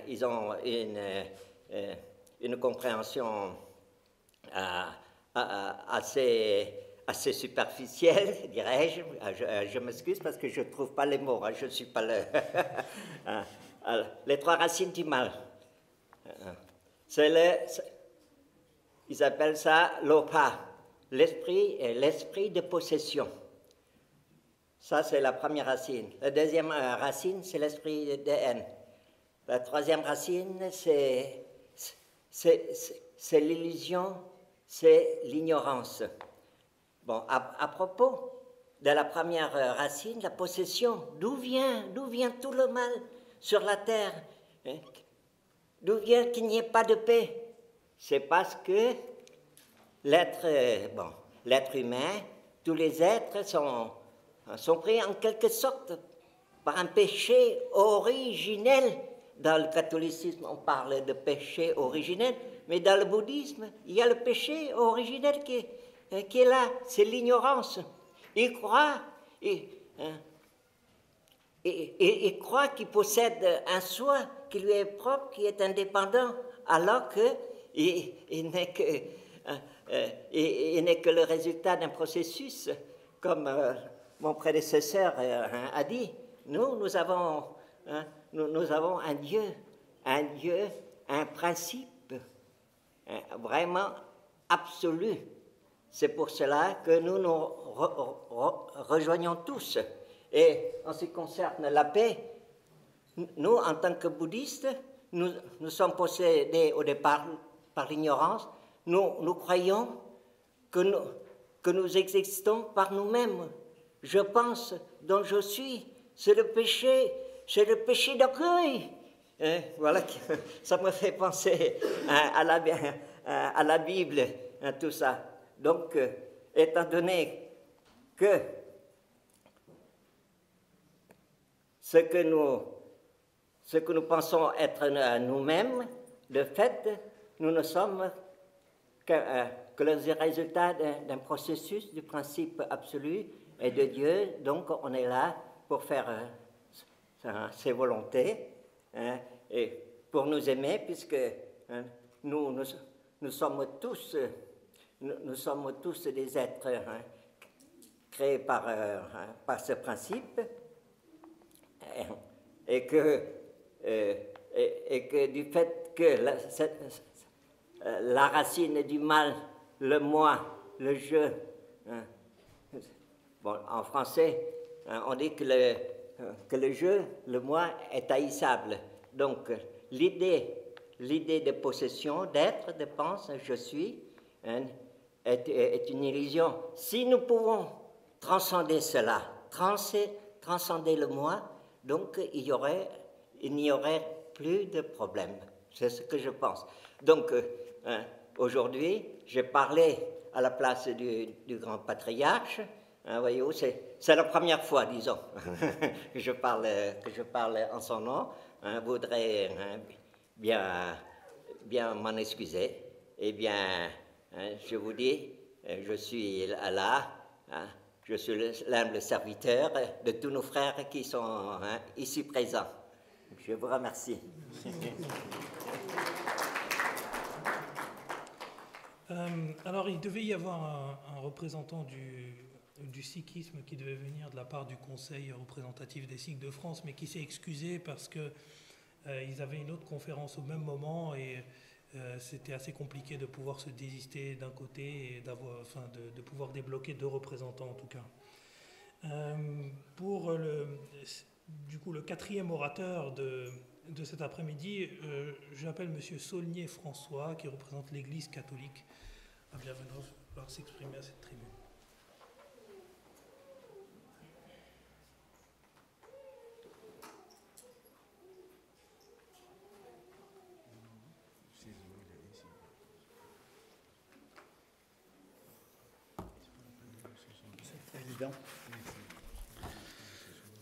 ils ont une compréhension assez superficielle, dirais-je. Je m'excuse parce que je ne trouve pas les mots, je ne suis pas le... les trois racines du mal. Ils appellent ça l'opa. L'esprit de possession. Ça, c'est la première racine. La deuxième racine, c'est l'esprit de haine. La troisième racine, c'est l'illusion, c'est l'ignorance. Bon, à propos de la première racine, la possession, d'où vient tout le mal sur la terre? D'où vient qu'il n'y ait pas de paix? C'est parce que l'être humain, tous les êtres sont pris en quelque sorte par un péché originel, dans le catholicisme, on parle de péché originel, mais dans le bouddhisme, il y a le péché originel qui est là, c'est l'ignorance. Il croit, il croit qu'il possède un soi qui lui est propre, qui est indépendant, alors qu'il n'est que le résultat d'un processus, comme mon prédécesseur a dit. Nous avons un Dieu, un principe vraiment absolu. C'est pour cela que nous nous rejoignons tous. Et en ce qui concerne la paix, nous, en tant que bouddhistes, nous sommes possédés au départ par l'ignorance. Nous croyons que nous existons par nous-mêmes. Je pense, donc je suis. C'est le péché d'orgueil. Voilà, ça me fait penser à la Bible, tout ça. Donc, étant donné que ce que nous pensons être nous-mêmes, de fait, nous ne sommes que le résultat d'un processus, du principe absolu et de Dieu. Donc, on est là pour faire ses volontés et pour nous aimer, puisque nous sommes tous des êtres créés par ce principe, et que du fait que la racine du mal, le moi, le je, bon, en français, on dit que le je, le moi, est haïssable. Donc, l'idée de possession, d'être, de penser, je suis, est une illusion. Si nous pouvons transcender cela, transcender le moi, donc il n'y aurait plus de problème. C'est ce que je pense. Donc, aujourd'hui, j'ai parlé à la place du grand patriarche. Voyez-vous, c'est la première fois, disons, que je parle en son nom. Voudrais bien m'en excuser. Eh bien, je vous dis, je suis là, je suis l'humble serviteur de tous nos frères qui sont ici présents. Je vous remercie. Alors, il devait y avoir un représentant du sikhisme qui devait venir de la part du Conseil représentatif des Sikhs de France, mais qui s'est excusé parce qu'ils avaient une autre conférence au même moment et c'était assez compliqué de pouvoir se désister d'un côté et de pouvoir débloquer 2 représentants en tout cas. Pour le 4e orateur de cet après-midi, j'appelle M. Saulnier François, qui représente l'Église catholique, à bien vouloir s'exprimer à cette tribune.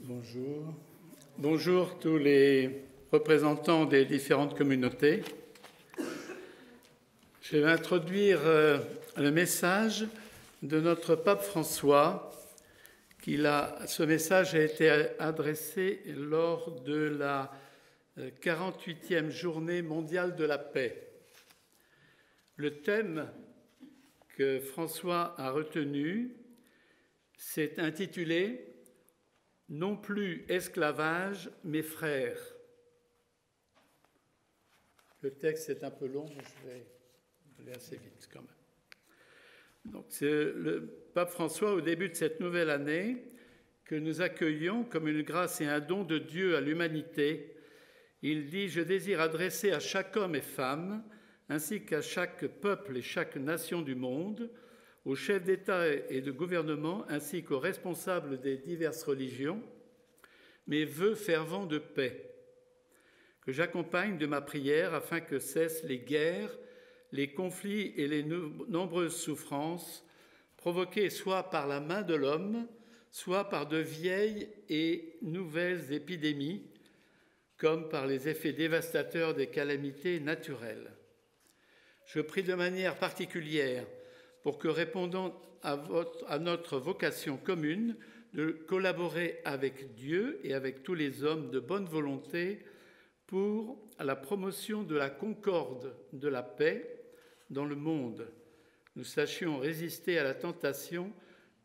Bonjour. Bonjour tous les représentants des différentes communautés. Je vais introduire le message de notre pape François. Ce message a été adressé lors de la 48e journée mondiale de la paix. Le thème que François a retenu s'est intitulé « Non plus esclavage, mais frères ». Le texte est un peu long, mais je vais aller assez vite quand même. Donc, c'est le pape François, au début de cette nouvelle année, que nous accueillons comme une grâce et un don de Dieu à l'humanité. Il dit « Je désire adresser à chaque homme et femme, ainsi qu'à chaque peuple et chaque nation du monde, aux chefs d'État et de gouvernement, ainsi qu'aux responsables des diverses religions, mes vœux fervents de paix, que j'accompagne de ma prière afin que cessent les guerres, les conflits et les nombreuses souffrances provoquées soit par la main de l'homme, soit par de vieilles et nouvelles épidémies, comme par les effets dévastateurs des calamités naturelles. Je prie de manière particulière pour que, répondant à notre vocation commune de collaborer avec Dieu et avec tous les hommes de bonne volonté pour la promotion de la concorde, de la paix dans le monde, nous sachions résister à la tentation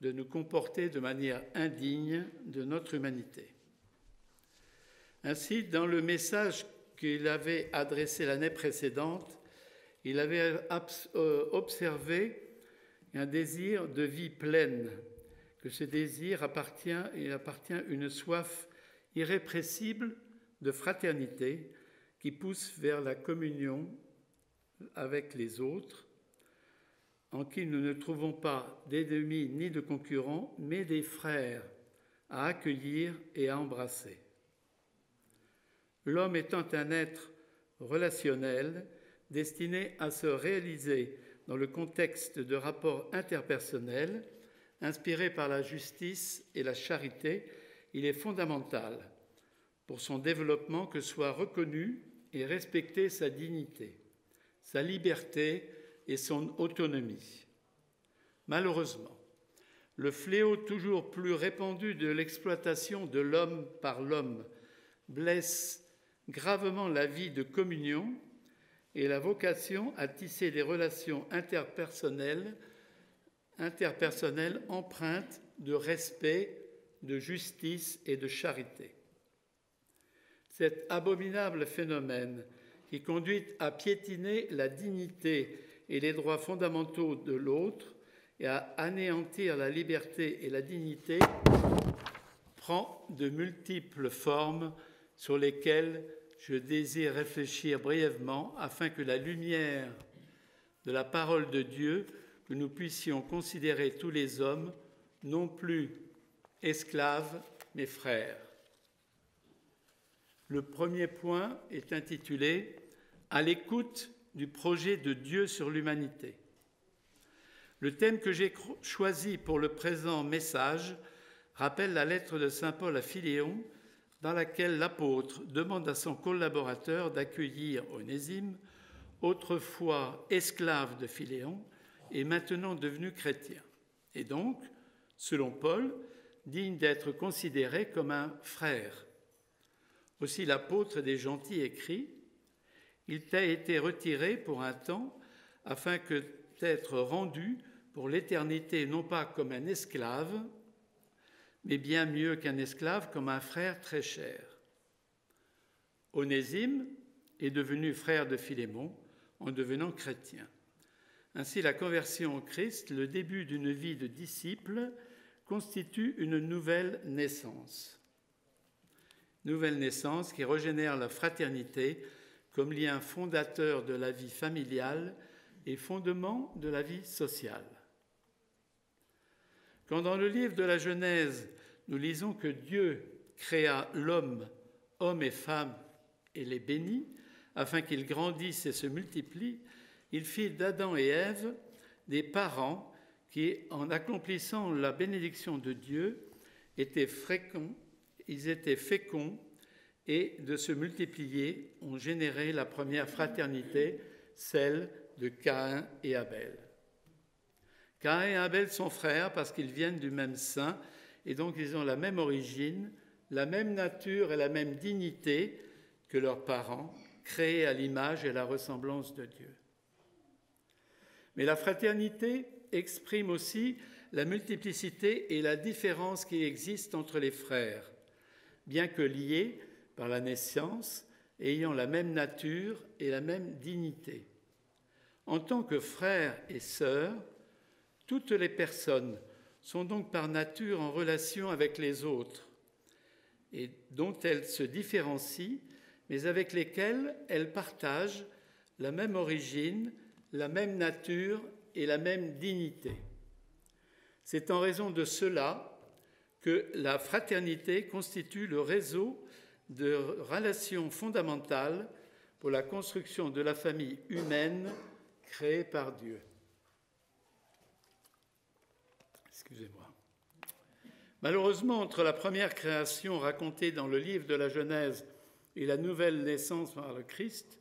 de nous comporter de manière indigne de notre humanité. Ainsi, dans le message qu'il avait adressé l'année précédente, il avait observé un désir de vie pleine, que ce désir appartient une soif irrépressible de fraternité qui pousse vers la communion avec les autres, en qui nous ne trouvons pas d'ennemis ni de concurrents, mais des frères à accueillir et à embrasser. L'homme étant un être relationnel, destiné à se réaliser dans le contexte de rapports interpersonnels, inspirés par la justice et la charité, il est fondamental pour son développement que soit reconnue et respectée sa dignité, sa liberté et son autonomie. Malheureusement, le fléau toujours plus répandu de l'exploitation de l'homme par l'homme blesse gravement la vie de communion et la vocation à tisser des relations interpersonnelles empreintes de respect, de justice et de charité. Cet abominable phénomène qui conduit à piétiner la dignité et les droits fondamentaux de l'autre et à anéantir la liberté et la dignité prend de multiples formes sur lesquelles je désire réfléchir brièvement afin que la lumière de la parole de Dieu, que nous puissions considérer tous les hommes non plus esclaves mais frères. Le premier point est intitulé « À l'écoute du projet de Dieu sur l'humanité ». Le thème que j'ai choisi pour le présent message rappelle la lettre de saint Paul à Philéon, dans laquelle l'apôtre demande à son collaborateur d'accueillir Onésime, autrefois esclave de Philéon et maintenant devenu chrétien, et donc, selon Paul, digne d'être considéré comme un frère. Aussi l'apôtre des gentils écrit « Il t'a été retiré pour un temps afin que t'être rendu pour l'éternité non pas comme un esclave, mais bien mieux qu'un esclave, comme un frère très cher. » Onésime est devenu frère de Philémon en devenant chrétien. Ainsi, la conversion au Christ, le début d'une vie de disciple, constitue une nouvelle naissance. Nouvelle naissance qui régénère la fraternité comme lien fondateur de la vie familiale et fondement de la vie sociale. Quand dans le livre de la Genèse, nous lisons que Dieu créa l'homme, homme et femme, et les bénit, afin qu'ils grandissent et se multiplient, il fit d'Adam et Ève des parents qui, en accomplissant la bénédiction de Dieu, étaient féconds et de se multiplier ont généré la première fraternité, celle de Caïn et Abel. Caïn et Abel sont frères parce qu'ils viennent du même sein et donc ils ont la même origine, la même nature et la même dignité que leurs parents, créés à l'image et la ressemblance de Dieu. Mais la fraternité exprime aussi la multiplicité et la différence qui existent entre les frères, bien que liés par la naissance, ayant la même nature et la même dignité. En tant que frères et sœurs, toutes les personnes sont donc par nature en relation avec les autres, et dont elles se différencient, mais avec lesquelles elles partagent la même origine, la même nature et la même dignité. C'est en raison de cela que la fraternité constitue le réseau de relations fondamentales pour la construction de la famille humaine créée par Dieu. Excusez-moi. Malheureusement, entre la première création racontée dans le livre de la Genèse et la nouvelle naissance par le Christ,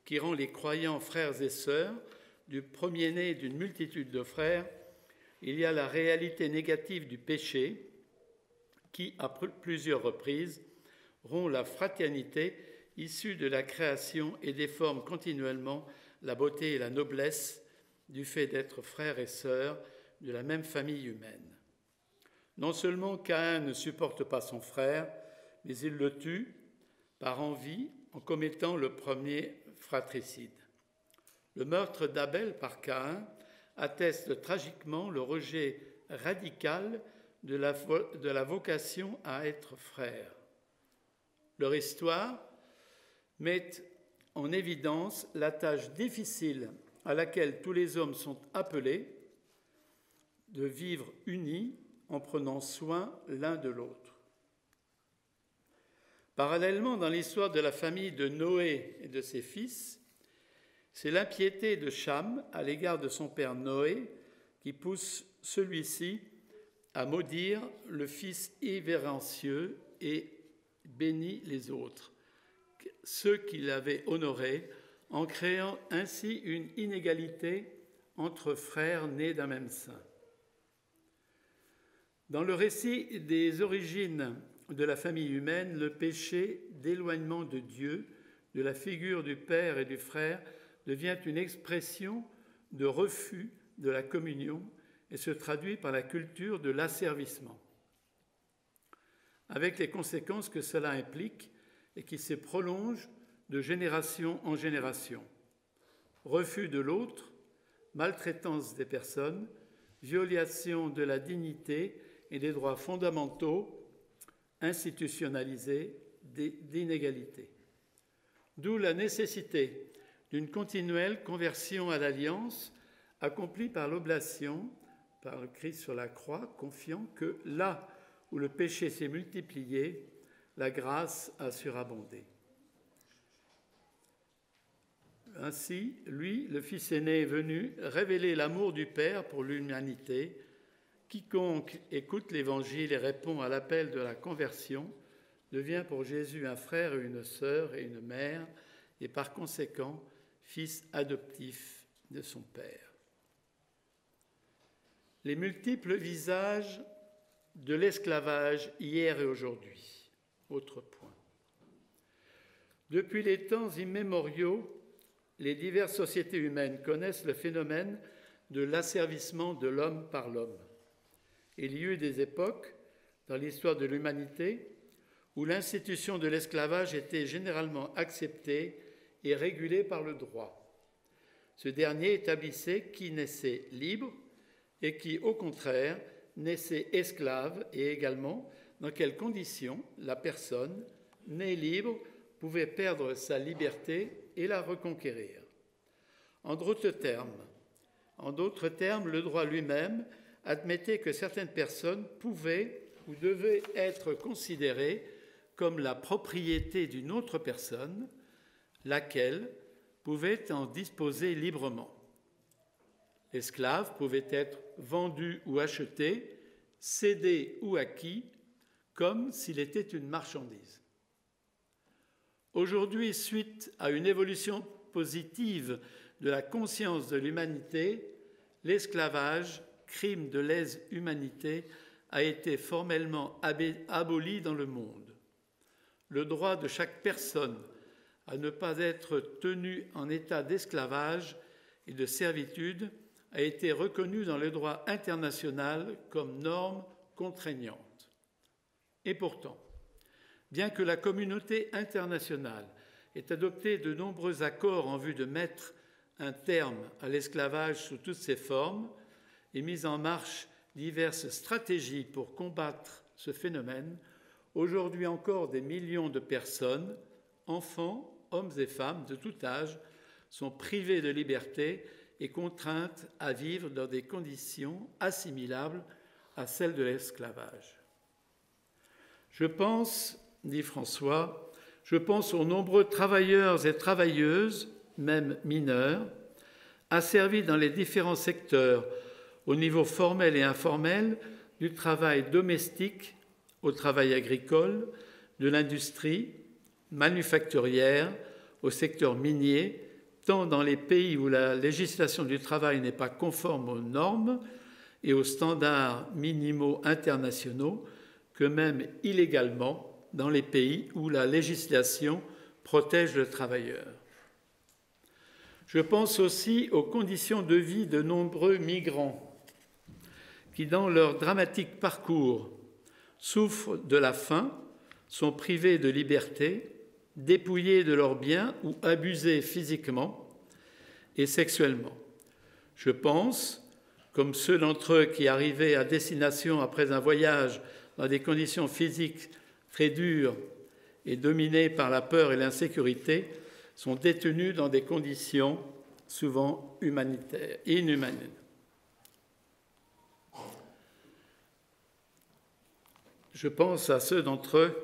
qui rend les croyants frères et sœurs, du premier-né d'une multitude de frères, il y a la réalité négative du péché qui, à plusieurs reprises, rompt la fraternité issue de la création et déforme continuellement la beauté et la noblesse du fait d'être frères et sœurs de la même famille humaine. Non seulement Caïn ne supporte pas son frère, mais il le tue par envie en commettant le premier fratricide. Le meurtre d'Abel par Caïn atteste tragiquement le rejet radical de la vocation à être frère. Leur histoire met en évidence la tâche difficile à laquelle tous les hommes sont appelés de vivre unis en prenant soin l'un de l'autre. Parallèlement, dans l'histoire de la famille de Noé et de ses fils, c'est l'impiété de Cham à l'égard de son père Noé qui pousse celui-ci à maudire le fils irrévérencieux et bénit les autres, ceux qu'il avait honorés, en créant ainsi une inégalité entre frères nés d'un même sein. Dans le récit des origines de la famille humaine, le péché d'éloignement de Dieu, de la figure du père et du frère, devient une expression de refus de la communion et se traduit par la culture de l'asservissement, avec les conséquences que cela implique et qui se prolongent de génération en génération. Refus de l'autre, maltraitance des personnes, violation de la dignité et des droits fondamentaux, institutionnalisés d'inégalité. D'où la nécessité d'une continuelle conversion à l'alliance accomplie par l'oblation, par le Christ sur la croix, confiant que là où le péché s'est multiplié, la grâce a surabondé. Ainsi, lui, le Fils aîné, est venu révéler l'amour du Père pour l'humanité. Quiconque écoute l'Évangile et répond à l'appel de la conversion devient pour Jésus un frère et une sœur et une mère, et par conséquent, fils adoptif de son Père. Les multiples visages de l'esclavage hier et aujourd'hui. Autre point. Depuis les temps immémoriaux, les diverses sociétés humaines connaissent le phénomène de l'asservissement de l'homme par l'homme. Il y eut des époques dans l'histoire de l'humanité où l'institution de l'esclavage était généralement acceptée et régulée par le droit. Ce dernier établissait qui naissait libre et qui, au contraire, naissait esclave, et également dans quelles conditions la personne, née libre, pouvait perdre sa liberté et la reconquérir. En d'autres termes, le droit lui-même admettait que certaines personnes pouvaient ou devaient être considérées comme la propriété d'une autre personne, laquelle pouvait en disposer librement. L'esclave pouvait être vendu ou acheté, cédé ou acquis, comme s'il était une marchandise. Aujourd'hui, suite à une évolution positive de la conscience de l'humanité, l'esclavage, crime de lèse-humanité, a été formellement aboli dans le monde. Le droit de chaque personne à ne pas être tenue en état d'esclavage et de servitude a été reconnu dans le droit international comme norme contraignante. Et pourtant, bien que la communauté internationale ait adopté de nombreux accords en vue de mettre un terme à l'esclavage sous toutes ses formes et mis en marche diverses stratégies pour combattre ce phénomène, aujourd'hui encore des millions de personnes, enfants, hommes et femmes de tout âge, sont privés de liberté et contraintes à vivre dans des conditions assimilables à celles de l'esclavage. Je pense, dit François, aux nombreux travailleurs et travailleuses, même mineurs, asservis dans les différents secteurs, au niveau formel et informel, du travail domestique au travail agricole, de l'industrie, manufacturière, au secteur minier, tant dans les pays où la législation du travail n'est pas conforme aux normes et aux standards minimaux internationaux, que même illégalement dans les pays où la législation protège le travailleur. Je pense aussi aux conditions de vie de nombreux migrants qui, dans leur dramatique parcours, souffrent de la faim, sont privés de liberté, dépouillés de leurs biens ou abusés physiquement et sexuellement. Je pense, comme ceux d'entre eux qui arrivaient à destination après un voyage dans des conditions physiques très dures et dominées par la peur et l'insécurité, sont détenus dans des conditions souvent inhumaines. Je pense à ceux d'entre eux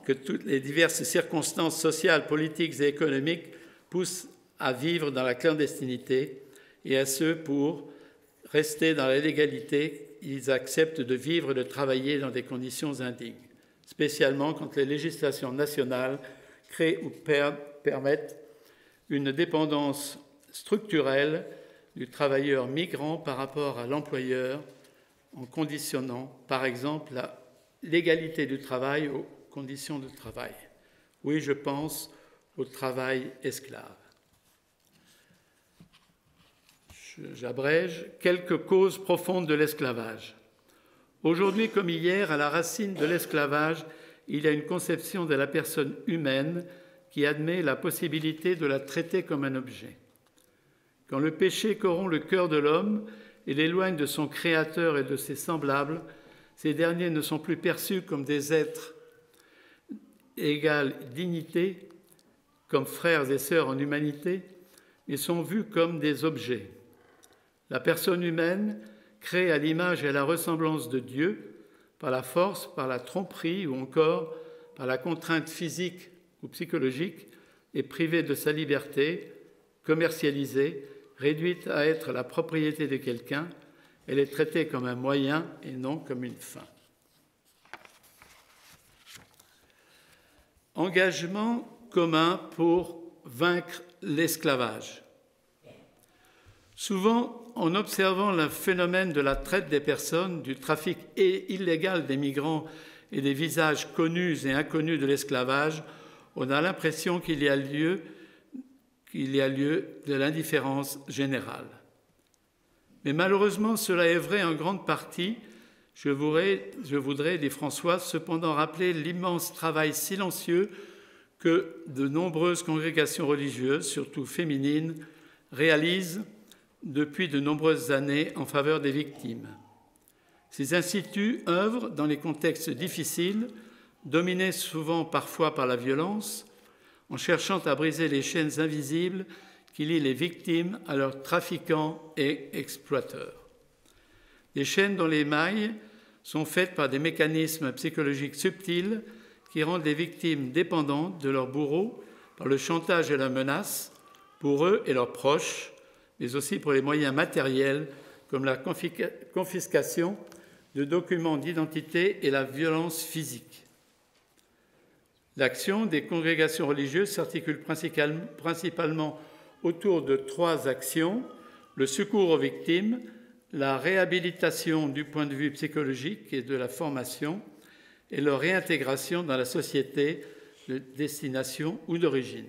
que toutes les diverses circonstances sociales, politiques et économiques poussent à vivre dans la clandestinité, et à ceux pour rester dans la légalité, ils acceptent de vivre et de travailler dans des conditions indignes, spécialement quand les législations nationales créent ou permettent une dépendance structurelle du travailleur migrant par rapport à l'employeur, en conditionnant, par exemple, la légalité du travail aux conditions de travail. Oui, je pense au travail esclave. J'abrège. Quelques causes profondes de l'esclavage. Aujourd'hui comme hier, à la racine de l'esclavage, il y a une conception de la personne humaine qui admet la possibilité de la traiter comme un objet. Quand le péché corrompt le cœur de l'homme et l'éloigne de son Créateur et de ses semblables, ces derniers ne sont plus perçus comme des êtres égale dignité, comme frères et sœurs en humanité, mais sont vus comme des objets. La personne humaine, créée à l'image et à la ressemblance de Dieu, par la force, par la tromperie ou encore par la contrainte physique ou psychologique, est privée de sa liberté, commercialisée, réduite à être la propriété de quelqu'un. Elle est traitée comme un moyen et non comme une fin. Engagement commun pour vaincre l'esclavage. Souvent, en observant le phénomène de la traite des personnes, du trafic illégal des migrants et des visages connus et inconnus de l'esclavage, on a l'impression qu'il y a lieu de l'indifférence générale. Mais malheureusement, cela est vrai en grande partie. Je voudrais, dit François, cependant rappeler l'immense travail silencieux que de nombreuses congrégations religieuses, surtout féminines, réalisent depuis de nombreuses années en faveur des victimes. Ces instituts œuvrent dans les contextes difficiles, dominés souvent parfois par la violence, en cherchant à briser les chaînes invisibles qui lient les victimes à leurs trafiquants et exploiteurs. Des chaînes dont les mailles sont faites par des mécanismes psychologiques subtils qui rendent les victimes dépendantes de leurs bourreaux par le chantage et la menace, pour eux et leurs proches, mais aussi pour les moyens matériels comme la confiscation de documents d'identité et la violence physique. L'action des congrégations religieuses s'articule principalement autour de 3 actions: le secours aux victimes, la réhabilitation du point de vue psychologique et de la formation, et leur réintégration dans la société de destination ou d'origine.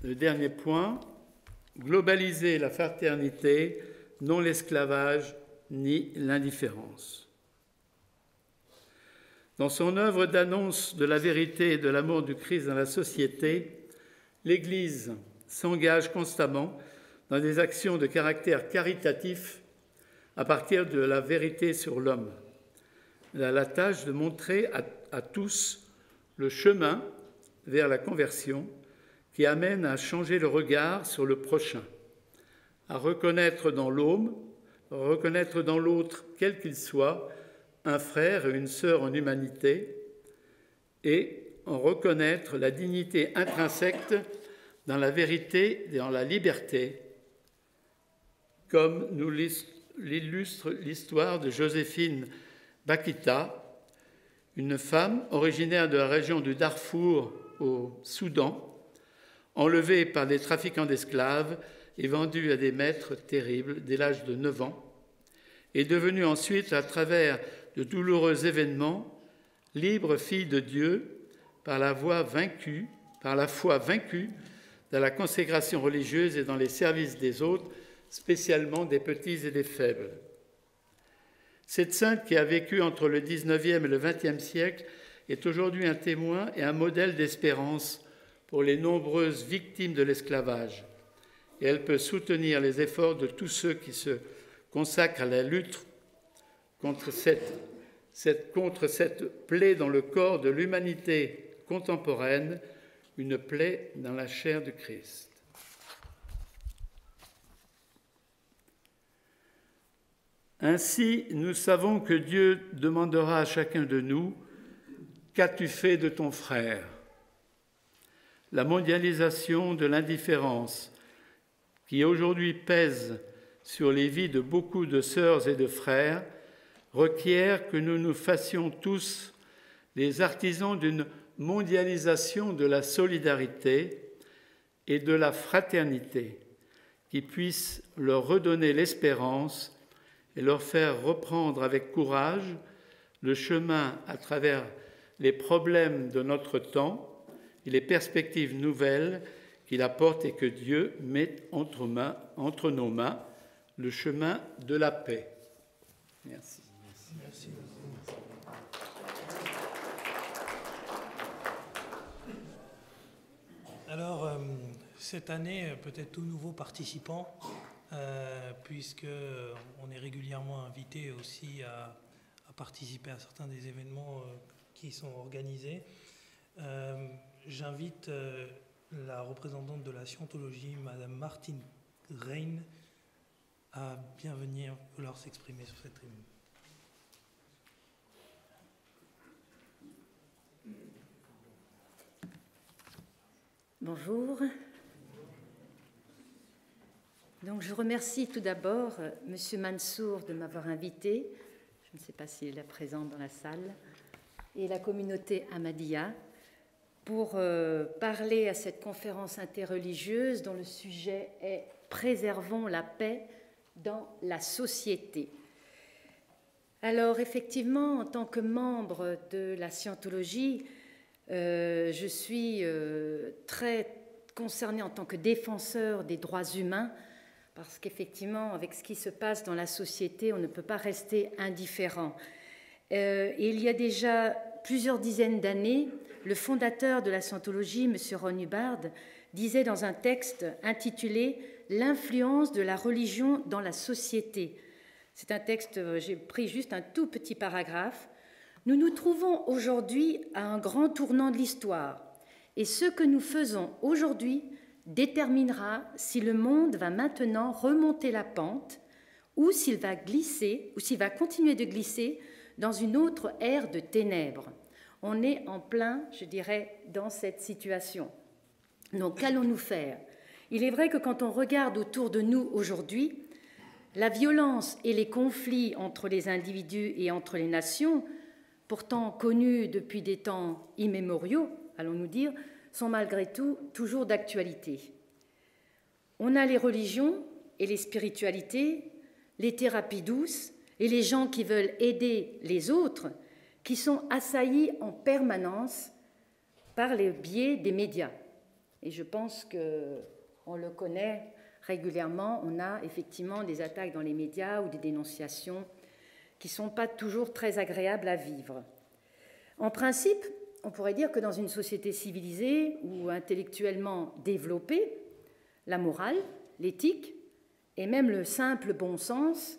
Le dernier point, globaliser la fraternité, non l'esclavage ni l'indifférence. Dans son œuvre d'annonce de la vérité et de l'amour du Christ dans la société, l'Église s'engage constamment dans des actions de caractère caritatif à partir de la vérité sur l'homme. Elle a la tâche de montrer à tous le chemin vers la conversion qui amène à changer le regard sur le prochain, à reconnaître dans l'autre, quel qu'il soit, un frère et une sœur en humanité, et en reconnaître la dignité intrinsèque dans la vérité et dans la liberté, comme nous l'illustre l'histoire de Joséphine Bakita, une femme originaire de la région du Darfour au Soudan, enlevée par des trafiquants d'esclaves et vendue à des maîtres terribles dès l'âge de 9 ans, est devenue ensuite, à travers de douloureux événements, libre fille de Dieu par la foi vaincue dans la consécration religieuse et dans les services des autres, spécialement des petits et des faibles. Cette sainte qui a vécu entre le 19e et le 20e siècle est aujourd'hui un témoin et un modèle d'espérance pour les nombreuses victimes de l'esclavage. Et elle peut soutenir les efforts de tous ceux qui se consacrent à la lutte contre cette plaie dans le corps de l'humanité contemporaine, une plaie dans la chair du Christ. Ainsi, nous savons que Dieu demandera à chacun de nous « Qu'as-tu fait de ton frère ?» La mondialisation de l'indifférence qui aujourd'hui pèse sur les vies de beaucoup de sœurs et de frères requiert que nous nous fassions tous les artisans d'une mondialisation de la solidarité et de la fraternité qui puisse leur redonner l'espérance et leur faire reprendre avec courage le chemin à travers les problèmes de notre temps et les perspectives nouvelles qu'il apporte et que Dieu met entre nos mains le chemin de la paix. Merci. Merci. Alors, cette année, peut-être tout nouveau participant, puisqu'on est régulièrement invité aussi à participer à certains des événements qui sont organisés. J'invite la représentante de la scientologie, Madame Martine Rein, à bien venir vouloir s'exprimer sur cette tribune. Bonjour. Donc, je remercie tout d'abord M. Mansour de m'avoir invité, je ne sais pas s'il est présent dans la salle, et la communauté Ahmadiyya pour parler à cette conférence interreligieuse dont le sujet est « Préservons la paix dans la société ». Alors, effectivement, en tant que membre de la scientologie, je suis très concernée en tant que défenseur des droits humains, parce qu'effectivement, avec ce qui se passe dans la société, on ne peut pas rester indifférent. Et il y a déjà plusieurs dizaines d'années, le fondateur de la scientologie, M. Ron Hubbard, disait dans un texte intitulé « L'influence de la religion dans la société ». C'est un texte, j'ai pris juste un tout petit paragraphe. Nous nous trouvons aujourd'hui à un grand tournant de l'histoire, et ce que nous faisons aujourd'hui déterminera si le monde va maintenant remonter la pente ou s'il va glisser, ou s'il va continuer de glisser dans une autre ère de ténèbres. On est en plein, je dirais, dans cette situation. Donc, qu'allons-nous faire ? Il est vrai que quand on regarde autour de nous aujourd'hui, la violence et les conflits entre les individus et entre les nations, pourtant connus depuis des temps immémoriaux, allons-nous dire, sont malgré tout toujours d'actualité. On a les religions et les spiritualités, les thérapies douces et les gens qui veulent aider les autres, qui sont assaillis en permanence par le biais des médias. Et je pense qu'on le connaît régulièrement, on a effectivement des attaques dans les médias ou des dénonciations qui ne sont pas toujours très agréables à vivre. En principe, on pourrait dire que dans une société civilisée ou intellectuellement développée, la morale, l'éthique et même le simple bon sens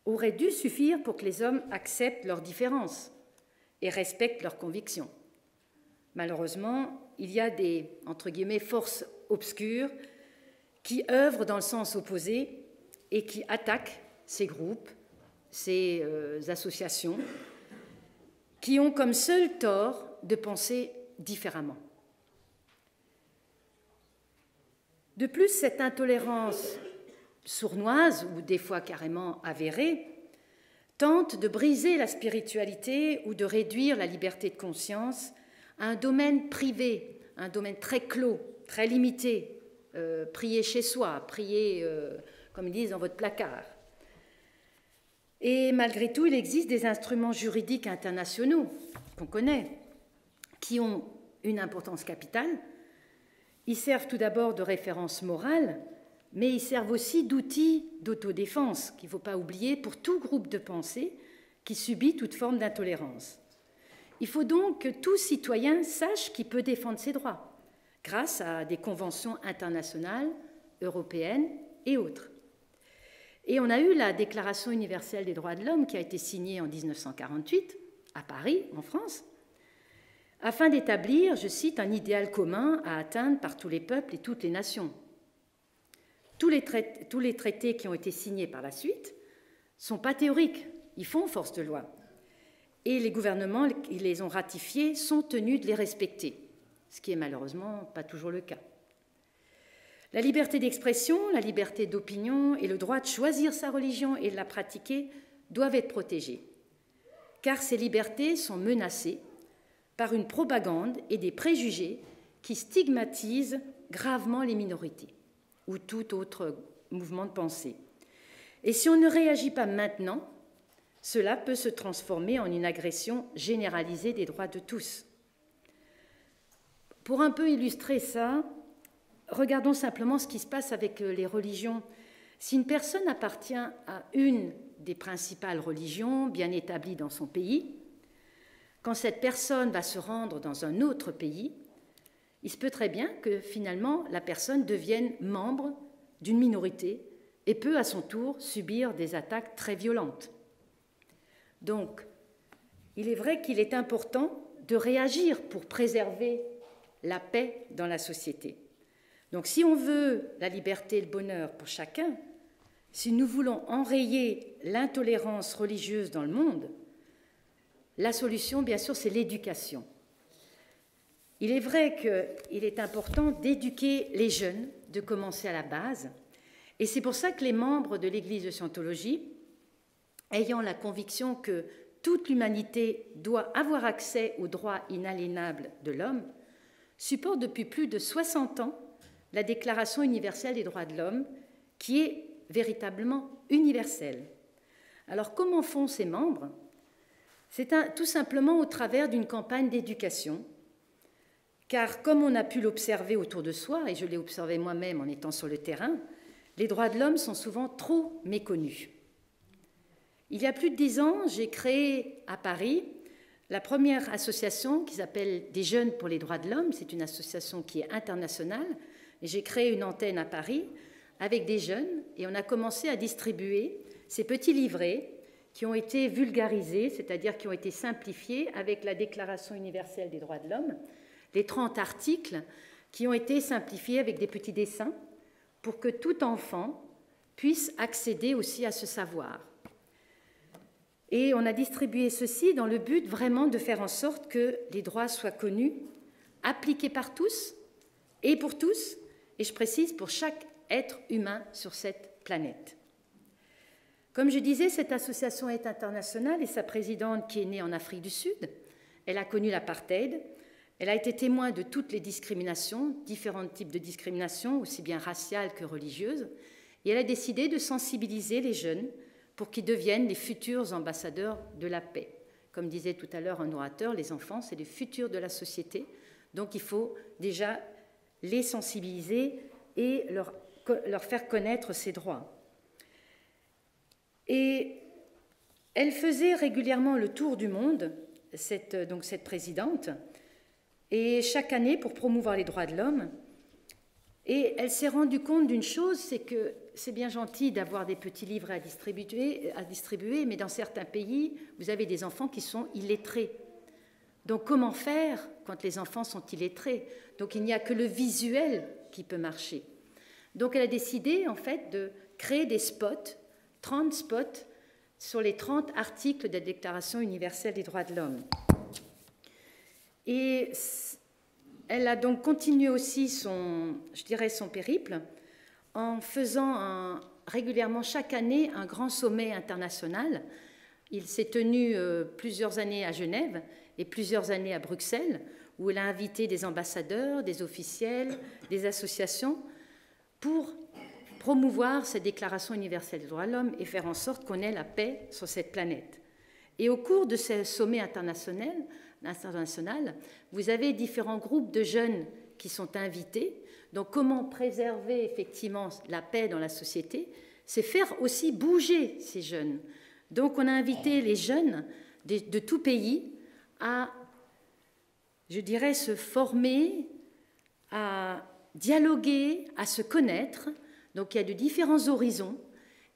auraient dû suffire pour que les hommes acceptent leurs différences et respectent leurs convictions. Malheureusement, il y a des, entre guillemets, forces obscures qui œuvrent dans le sens opposé et qui attaquent ces groupes, ces associations, qui ont comme seul tort de penser différemment. De plus, cette intolérance sournoise, ou des fois carrément avérée, tente de briser la spiritualité ou de réduire la liberté de conscience à un domaine privé, un domaine très clos, très limité, prier chez soi, prier, comme ils disent, dans votre placard. Et malgré tout, il existe des instruments juridiques internationaux qu'on connaît, qui ont une importance capitale. Ils servent tout d'abord de référence morale, mais ils servent aussi d'outils d'autodéfense, qu'il ne faut pas oublier, pour tout groupe de pensée qui subit toute forme d'intolérance. Il faut donc que tout citoyen sache qu'il peut défendre ses droits, grâce à des conventions internationales, européennes et autres. Et on a eu la Déclaration universelle des droits de l'homme qui a été signée en 1948, à Paris, en France, afin d'établir, je cite, un idéal commun à atteindre par tous les peuples et toutes les nations. Tous les traités qui ont été signés par la suite ne sont pas théoriques, ils font force de loi. Et les gouvernements qui les ont ratifiés sont tenus de les respecter, ce qui est malheureusement pas toujours le cas. La liberté d'expression, la liberté d'opinion et le droit de choisir sa religion et de la pratiquer doivent être protégés, car ces libertés sont menacées par une propagande et des préjugés qui stigmatisent gravement les minorités ou tout autre mouvement de pensée. Et si on ne réagit pas maintenant, cela peut se transformer en une agression généralisée des droits de tous. Pour un peu illustrer ça, regardons simplement ce qui se passe avec les religions. Si une personne appartient à une des principales religions bien établies dans son pays, quand cette personne va se rendre dans un autre pays, il se peut très bien que finalement la personne devienne membre d'une minorité et peut à son tour subir des attaques très violentes. Donc, il est vrai qu'il est important de réagir pour préserver la paix dans la société. Donc, si on veut la liberté et le bonheur pour chacun, si nous voulons enrayer l'intolérance religieuse dans le monde, la solution, bien sûr, c'est l'éducation. Il est vrai qu'il est important d'éduquer les jeunes, de commencer à la base, et c'est pour ça que les membres de l'Église de Scientologie, ayant la conviction que toute l'humanité doit avoir accès aux droits inaliénables de l'homme, supportent depuis plus de 60 ans la Déclaration universelle des droits de l'homme, qui est véritablement universelle. Alors, comment font ces membres ? C'est tout simplement au travers d'une campagne d'éducation, car comme on a pu l'observer autour de soi, et je l'ai observé moi-même en étant sur le terrain, les droits de l'homme sont souvent trop méconnus. Il y a plus de 10 ans, j'ai créé à Paris la première association qui s'appelle Des Jeunes pour les droits de l'homme. C'est une association qui est internationale. Et j'ai créé une antenne à Paris avec des jeunes et on a commencé à distribuer ces petits livrets qui ont été vulgarisés, c'est-à-dire qui ont été simplifiés avec la Déclaration universelle des droits de l'homme, les 30 articles qui ont été simplifiés avec des petits dessins pour que tout enfant puisse accéder aussi à ce savoir. Et on a distribué ceci dans le but vraiment de faire en sorte que les droits soient connus, appliqués par tous et pour tous, et je précise pour chaque être humain sur cette planète. Comme je disais, cette association est internationale et sa présidente, qui est née en Afrique du Sud, elle a connu l'apartheid, elle a été témoin de toutes les discriminations, différents types de discriminations, aussi bien raciales que religieuses, et elle a décidé de sensibiliser les jeunes pour qu'ils deviennent les futurs ambassadeurs de la paix. Comme disait tout à l'heure un orateur, les enfants, c'est les futurs de la société, donc il faut déjà les sensibiliser et leur faire connaître ces droits. Et elle faisait régulièrement le tour du monde, cette présidente, et chaque année pour promouvoir les droits de l'homme. Et elle s'est rendue compte d'une chose, c'est que c'est bien gentil d'avoir des petits livres à distribuer, mais dans certains pays, vous avez des enfants qui sont illettrés. Donc comment faire quand les enfants sont illettrés? Donc il n'y a que le visuel qui peut marcher. Donc elle a décidé en fait de créer des spots, 30 spots, sur les 30 articles de la Déclaration universelle des droits de l'homme. Et elle a donc continué aussi son périple en faisant régulièrement chaque année un grand sommet international Il s'est tenu plusieurs années à Genève et plusieurs années à Bruxelles, où il a invité des ambassadeurs, des officiels, des associations pour promouvoir cette Déclaration universelle des droits de l'homme et faire en sorte qu'on ait la paix sur cette planète. Et au cours de ce sommet international, vous avez différents groupes de jeunes qui sont invités. Donc comment préserver effectivement la paix dans la société, c'est faire aussi bouger ces jeunes. Donc on a invité les jeunes de tout pays à, je dirais, se former, à dialoguer, à se connaître. Donc il y a de différents horizons.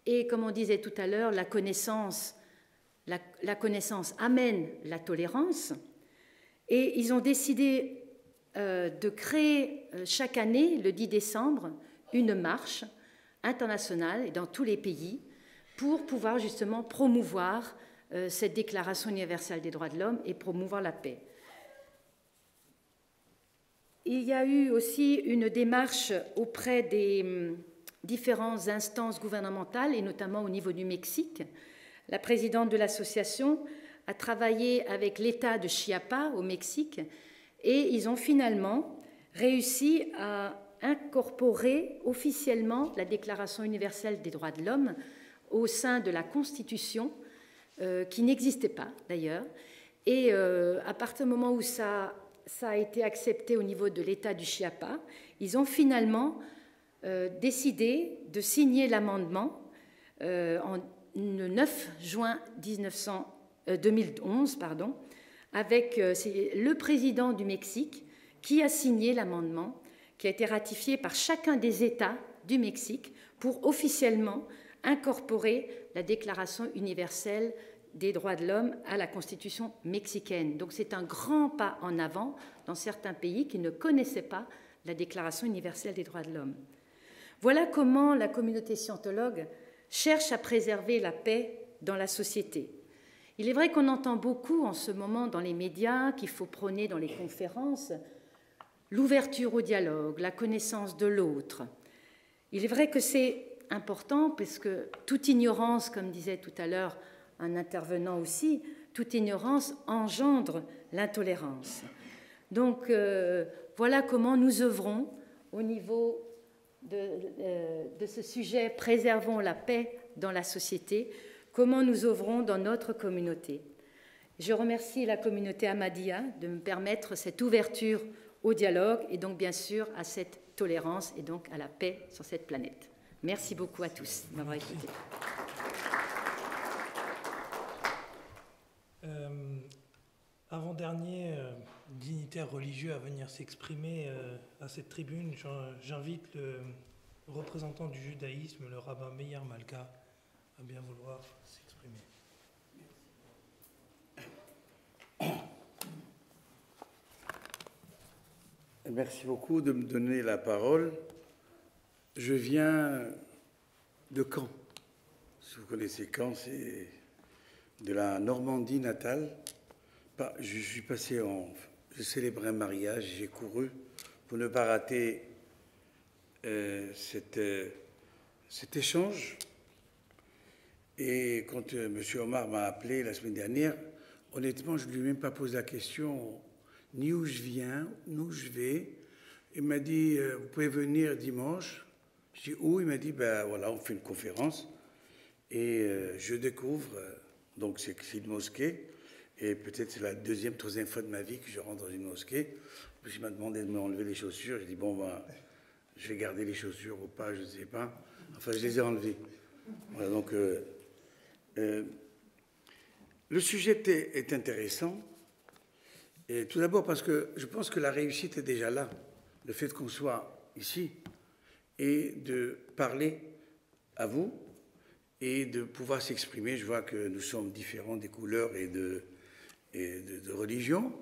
Et comme on disait tout à l'heure, la connaissance amène la tolérance. Et ils ont décidé de créer chaque année, le 10 décembre, une marche internationale dans tous les pays pour pouvoir justement promouvoir cette Déclaration universelle des droits de l'homme et promouvoir la paix. Il y a eu aussi une démarche auprès des différentes instances gouvernementales et notamment au niveau du Mexique. La présidente de l'association a travaillé avec l'État de Chiapas au Mexique et ils ont finalement réussi à incorporer officiellement la Déclaration universelle des droits de l'homme au sein de la Constitution, qui n'existait pas d'ailleurs. Et à partir du moment où ça a été accepté au niveau de l'État du Chiapas, ils ont finalement décidé de signer l'amendement le 9 juin 2011, avec le président du Mexique qui a signé l'amendement qui a été ratifié par chacun des États du Mexique pour officiellement incorporer la Déclaration universelle des droits de l'homme à la Constitution mexicaine. Donc c'est un grand pas en avant dans certains pays qui ne connaissaient pas la Déclaration universelle des droits de l'homme. Voilà comment la communauté scientologue cherche à préserver la paix dans la société. Il est vrai qu'on entend beaucoup en ce moment dans les médias, qu'il faut prôner dans les conférences, l'ouverture au dialogue, la connaissance de l'autre. Il est vrai que c'est important parce que toute ignorance, comme disait tout à l'heure un intervenant aussi, toute ignorance engendre l'intolérance. Donc voilà comment nous œuvrons au niveau de ce sujet, préservons la paix dans la société, comment nous œuvrons dans notre communauté. Je remercie la communauté Ahmadiyya de me permettre cette ouverture au dialogue et donc bien sûr à cette tolérance et donc à la paix sur cette planète. Merci beaucoup à tous de m'avoir écouté. Avant-dernier dignitaire religieux à venir s'exprimer à cette tribune, j'invite le représentant du judaïsme, le rabbin Meir Malka, à bien vouloir s'exprimer. Merci beaucoup de me donner la parole. Je viens de Caen. Si vous connaissez Caen, c'est de la Normandie natale. Je suis passé je célébrais un mariage, j'ai couru pour ne pas rater cet échange. Et quand M. Omar m'a appelé la semaine dernière, honnêtement, je ne lui ai même pas posé la question ni où je viens, ni où je vais. Il m'a dit, vous pouvez venir dimanche. Je dis, où? Il m'a dit, ben voilà, on fait une conférence. Et je découvre, donc c'est une mosquée. Et peut-être c'est la deuxième, troisième fois de ma vie que je rentre dans une mosquée. En plus, il m'a demandé de m'enlever les chaussures. J'ai dit, bon, ben, je vais garder les chaussures ou pas, je ne sais pas. Enfin, je les ai enlevées. Voilà, donc, le sujet est intéressant. Et tout d'abord parce que je pense que la réussite est déjà là. Le fait qu'on soit ici et de parler à vous et de pouvoir s'exprimer. Je vois que nous sommes différents des couleurs et de religion.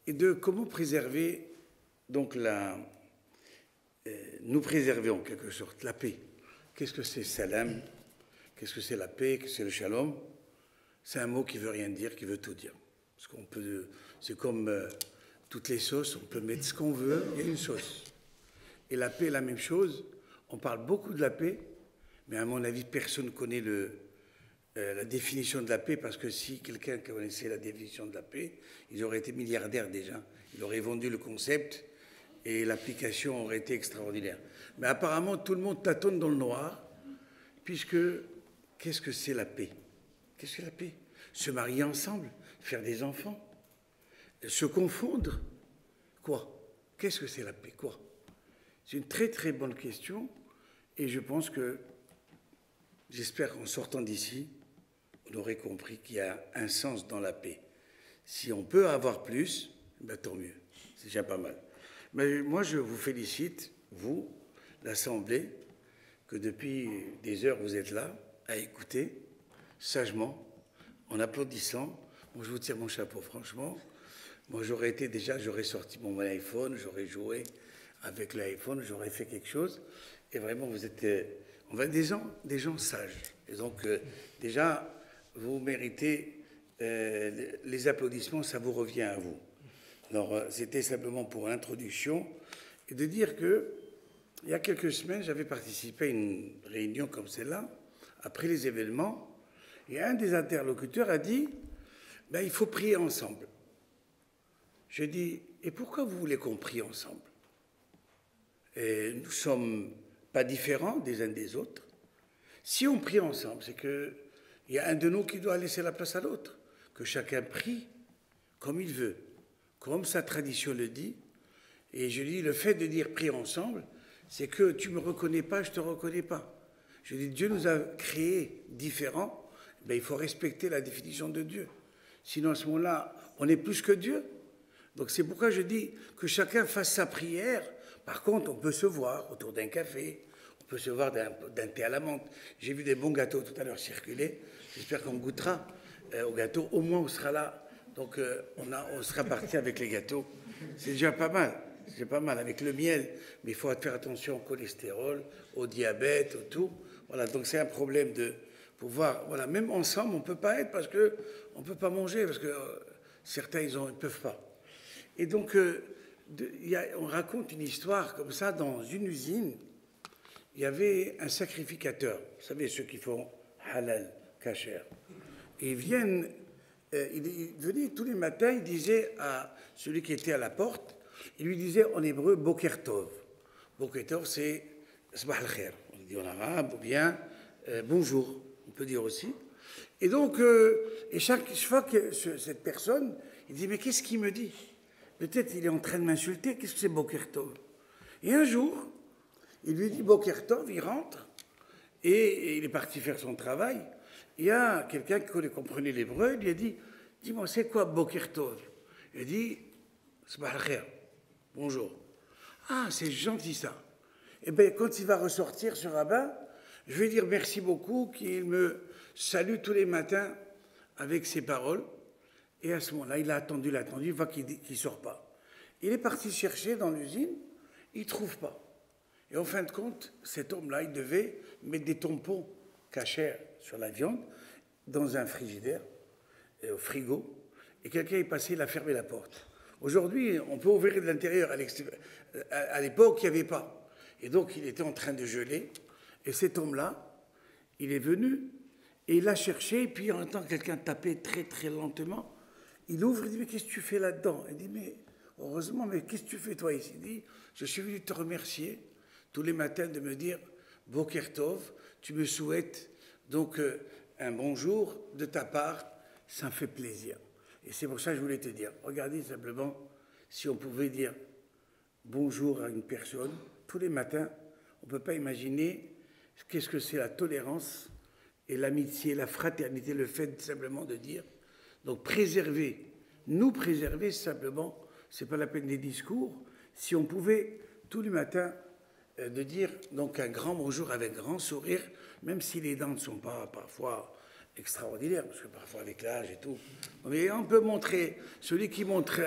Et de comment préserver, donc nous préserver en quelque sorte la paix. Qu'est-ce que c'est salam? Qu'est-ce que c'est la paix? Qu'est-ce que c'est le shalom? C'est un mot qui ne veut rien dire, qui veut tout dire. Parce qu'on peut, c'est comme toutes les sauces, on peut mettre ce qu'on veut, il y a une sauce. Et la paix, la même chose. On parle beaucoup de la paix, mais à mon avis, personne ne connaît la définition de la paix, parce que si quelqu'un connaissait la définition de la paix, il aurait été milliardaire déjà. Il aurait vendu le concept et l'application aurait été extraordinaire. Mais apparemment, tout le monde tâtonne dans le noir, puisque qu'est-ce que c'est la paix? Qu'est-ce que la paix? Se marier ensemble, faire des enfants, se confondre. Quoi? Qu'est-ce que c'est la paix? Quoi? C'est une très très bonne question, et je pense que, j'espère qu'en sortant d'ici, on aurait compris qu'il y a un sens dans la paix. Si on peut avoir plus, ben tant mieux, c'est déjà pas mal. Mais moi, je vous félicite, vous, l'Assemblée, que depuis des heures, vous êtes là, à écouter, sagement, en applaudissant. Moi, je vous tire mon chapeau, franchement. Moi, j'aurais sorti mon iPhone, j'aurais joué avec l'iPhone, j'aurais fait quelque chose. Et vraiment, vous êtes des gens sages. Et donc, déjà, vous méritez les applaudissements, ça vous revient à vous. Alors, c'était simplement pour l'introduction et de dire que, il y a quelques semaines, j'avais participé à une réunion comme celle-là, après les événements, et un des interlocuteurs a dit ben, il faut prier ensemble. Je dis et pourquoi vous voulez qu'on prie ensemble? Et nous ne sommes pas différents des uns des autres. Si on prie ensemble, c'est qu'il y a un de nous qui doit laisser la place à l'autre, que chacun prie comme il veut, comme sa tradition le dit. Et je dis, le fait de dire prier ensemble, c'est que tu ne me reconnais pas, je ne te reconnais pas. Je dis, Dieu nous a créés différents, ben, il faut respecter la définition de Dieu. Sinon, à ce moment-là, on est plus que Dieu. Donc c'est pourquoi je dis que chacun fasse sa prière. Par contre, on peut se voir autour d'un café, on peut se voir d'un thé à la menthe. J'ai vu des bons gâteaux tout à l'heure circuler. J'espère qu'on goûtera au gâteau. Au moins, on sera là. Donc, on sera parti avec les gâteaux. C'est déjà pas mal. C'est pas mal avec le miel. Mais il faut faire attention au cholestérol, au diabète, au tout. Voilà, donc c'est un problème de pouvoir... Voilà, même ensemble, on ne peut pas être parce qu'on ne peut pas manger, parce que certains, ils ne peuvent pas. Et donc, on raconte une histoire comme ça dans une usine. Il y avait un sacrificateur. Vous savez, ceux qui font halal, kasher. Et ils viennent... il venait tous les matins, il disait à celui qui était à la porte, il lui disait en hébreu Boker Tov. Boker Tov, c'est Sabah al-Khair. On dit en arabe, ou bien bonjour, on peut dire aussi. Et donc, et chaque fois que cette personne, il dit mais qu'est-ce qu'il me dit? Peut-être il est en train de m'insulter, qu'est-ce que c'est Boker Tov? Et un jour, il lui dit Boker Tov, il rentre, et il est parti faire son travail. Il y a quelqu'un qui comprenait l'hébreu, il lui a dit « Dis-moi, c'est quoi Boker Tov ?» Il a dit « Sabah al-Khair, bonjour. » Ah, c'est gentil ça. Eh bien, quand il va ressortir, ce rabbin, je vais dire merci beaucoup qu'il me salue tous les matins avec ses paroles. Et à ce moment-là, il a attendu, il voit qu'il ne sort pas. Il est parti chercher dans l'usine, il ne trouve pas. Et en fin de compte, cet homme-là, il devait mettre des tampons cachers sur la viande, dans un frigidaire, au frigo, et quelqu'un est passé, il a fermé la porte. Aujourd'hui, on peut ouvrir de l'intérieur, à l'époque, il n'y avait pas. Et donc, il était en train de geler, et cet homme-là, il est venu, et il l'a cherché, et puis en entend quelqu'un taper très très lentement, il ouvre, il dit, mais qu'est-ce que tu fais là-dedans? Il dit, mais heureusement, mais qu'est-ce que tu fais toi ici? Il dit, je suis venu te remercier tous les matins de me dire, Boker Tov, tu me souhaites donc un bonjour de ta part, ça me fait plaisir. Et c'est pour ça que je voulais te dire, regardez simplement, si on pouvait dire bonjour à une personne, tous les matins, on ne peut pas imaginer qu'est-ce que c'est la tolérance et l'amitié, la fraternité, le fait simplement de dire, donc préserver, nous préserver simplement, ce n'est pas la peine des discours, si on pouvait tous les matins de dire donc un grand bonjour avec grand sourire, même si les dents ne sont pas parfois extraordinaires, parce que parfois avec l'âge et tout. Mais on peut montrer, celui qui montre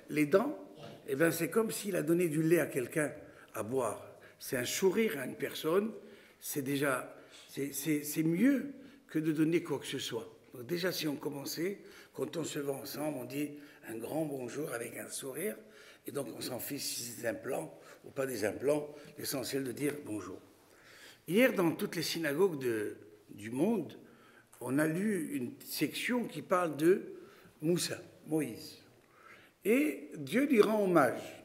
les dents, eh bien c'est comme s'il a donné du lait à quelqu'un à boire. C'est un sourire à une personne, c'est déjà, c'est mieux que de donner quoi que ce soit. Donc déjà si on commençait, quand on se voit ensemble, on dit un grand bonjour avec un sourire, et donc on s'en fiche si c'est des implants ou pas des implants, l'essentiel de dire bonjour. Hier, dans toutes les synagogues du monde, on a lu une section qui parle de Moussa, Moïse. Et Dieu lui rend hommage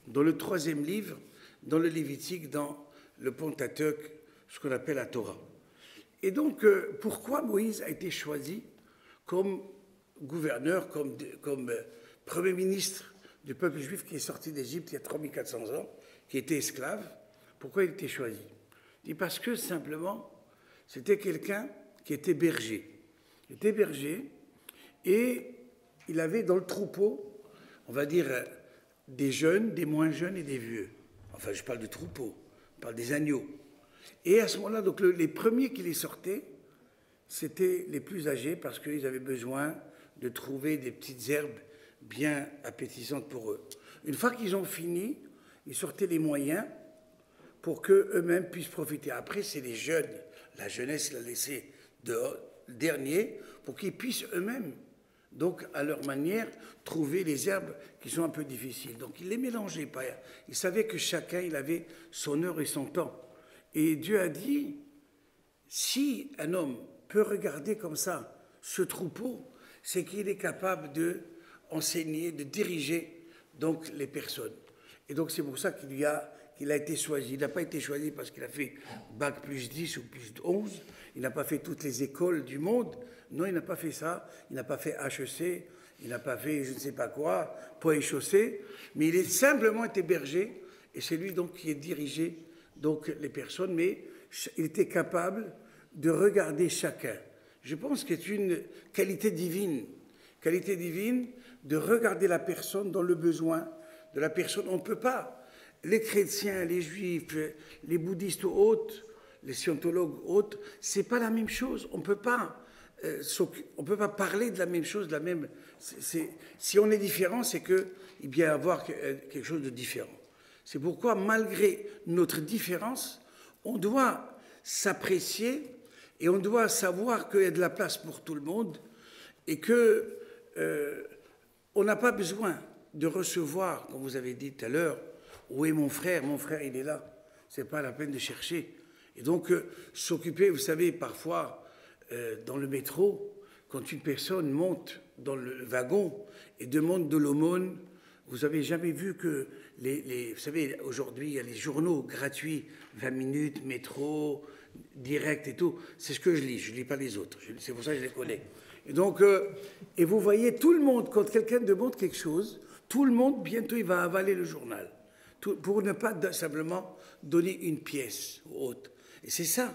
dans le 3e livre, dans le Lévitique, dans le Pentateuque, ce qu'on appelle la Torah. Et donc, pourquoi Moïse a été choisi comme gouverneur, comme premier ministre du peuple juif qui est sorti d'Égypte il y a 3400 ans, qui était esclave? Pourquoi il a été choisi? Il dit parce que simplement, c'était quelqu'un qui était berger. Il était berger et il avait dans le troupeau, on va dire, des jeunes, des moins jeunes et des vieux. Enfin, je parle de troupeau, je parle des agneaux. Et à ce moment-là, donc les premiers qui les sortaient, c'était les plus âgés parce qu'ils avaient besoin de trouver des petites herbes bien appétissantes pour eux. Une fois qu'ils ont fini, ils sortaient les moyens pour qu'eux-mêmes puissent profiter. Après, c'est les jeunes, la jeunesse l'a laissé dernier pour qu'ils puissent eux-mêmes, donc à leur manière, trouver les herbes qui sont un peu difficiles. Donc ils ne les mélangeaient pas. Ils savaient que chacun, il avait son heure et son temps. Et Dieu a dit, si un homme peut regarder comme ça ce troupeau, c'est qu'il est capable de enseigner, de diriger donc les personnes. Et donc c'est pour ça qu'il a été choisi. Il n'a pas été choisi parce qu'il a fait bac plus 10 ou plus 11. Il n'a pas fait toutes les écoles du monde. Non, il n'a pas fait ça. Il n'a pas fait HEC. Il n'a pas fait je ne sais pas quoi, point et chaussée. Mais il a simplement été berger. Et c'est lui donc qui a dirigé donc, les personnes. Mais il était capable de regarder chacun. Je pense que c'est une qualité divine de regarder la personne dans le besoin de la personne. On ne peut pas, les chrétiens, les juifs, les bouddhistes ou autres, les scientologues ou autres, ce n'est pas la même chose. On ne peut pas parler de la même chose, si on est différent, c'est qu'il doit y avoir quelque chose de différent. C'est pourquoi, malgré notre différence, on doit s'apprécier et on doit savoir qu'il y a de la place pour tout le monde et que on n'a pas besoin de recevoir, comme vous avez dit tout à l'heure, où est mon frère il est là. Ce n'est pas la peine de chercher. Et donc, s'occuper, vous savez, parfois, dans le métro, quand une personne monte dans le wagon et demande de l'aumône, vous n'avez jamais vu que vous savez, aujourd'hui, il y a les journaux gratuits, 20 minutes, métro, direct et tout. C'est ce que je ne lis pas les autres. C'est pour ça que je les connais. Et donc, et vous voyez, tout le monde, quand quelqu'un demande quelque chose, tout le monde, bientôt, il va avaler le journal. Pour ne pas simplement donner une pièce ou autre. Et c'est ça.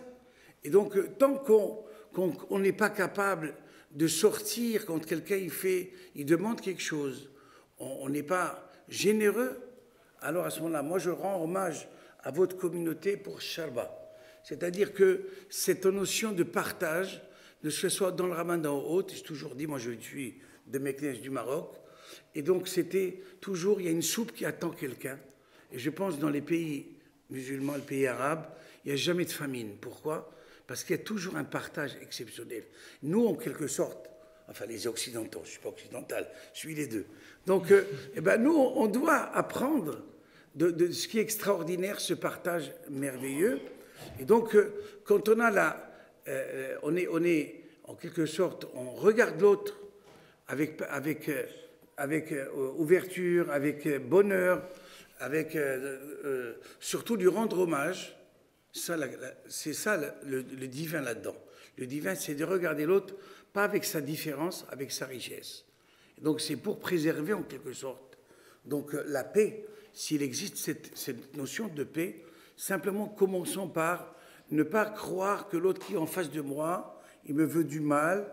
Et donc, tant qu'on n'est pas capable de sortir quand quelqu'un il demande quelque chose, on n'est pas généreux, alors à ce moment-là, moi je rends hommage à votre communauté pour Sharba. C'est-à-dire que cette notion de partage, que ce soit dans le Ramadan ou autre, j'ai toujours dit, moi je suis de Meknès du Maroc, et donc c'était toujours, il y a une soupe qui attend quelqu'un. Et je pense dans les pays musulmans, les pays arabes, il n'y a jamais de famine. Pourquoi? Parce qu'il y a toujours un partage exceptionnel. Nous, en quelque sorte, enfin les Occidentaux, je ne suis pas occidental, je suis les deux. Donc, nous, on doit apprendre de ce qui est extraordinaire, ce partage merveilleux. Et donc, quand on a on est en quelque sorte, on regarde l'autre avec ouverture, avec bonheur, avec surtout lui rendre hommage. C'est ça le divin là-dedans. Le divin, c'est de regarder l'autre, pas avec sa différence, avec sa richesse. Et donc c'est pour préserver en quelque sorte. Donc la paix, s'il existe cette notion de paix, simplement commençons par ne pas croire que l'autre qui est en face de moi, il me veut du mal.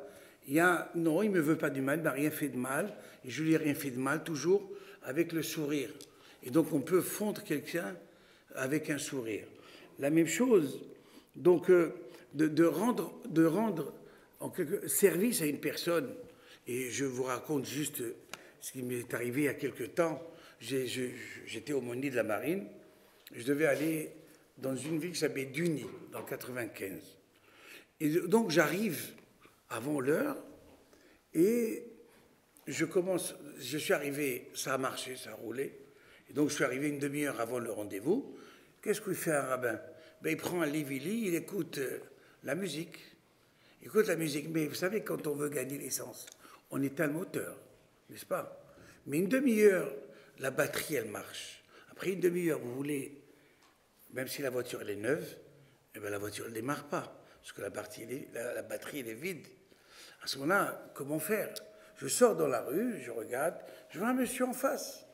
Non, il ne me veut pas du mal, il ne m'a rien fait de mal, et je ne lui ai rien fait de mal, toujours avec le sourire. Et donc on peut fondre quelqu'un avec un sourire. La même chose, donc de rendre en quelque service à une personne. Et je vous raconte juste ce qui m'est arrivé il y a quelque temps. J'étais aumônier de la marine. Je devais aller dans une ville qui s'appelait Duny, dans le 95. Et donc j'arrive avant l'heure et je suis arrivé, ça a marché, ça a roulé. Et donc je suis arrivé une demi-heure avant le rendez-vous. Qu'est-ce qu'il fait un rabbin? Il prend un livre, il écoute la musique. écoute la musique. Mais vous savez, quand on veut gagner l'essence, on éteint le moteur, n'est-ce pas? Mais une demi-heure, la batterie, elle marche. Après une demi-heure, vous voulez, même si la voiture, elle est neuve, eh bien, la voiture, elle ne démarre pas, parce que la batterie, elle est vide. À ce moment-là, comment faire? Je sors dans la rue, je regarde, je vois un monsieur en face.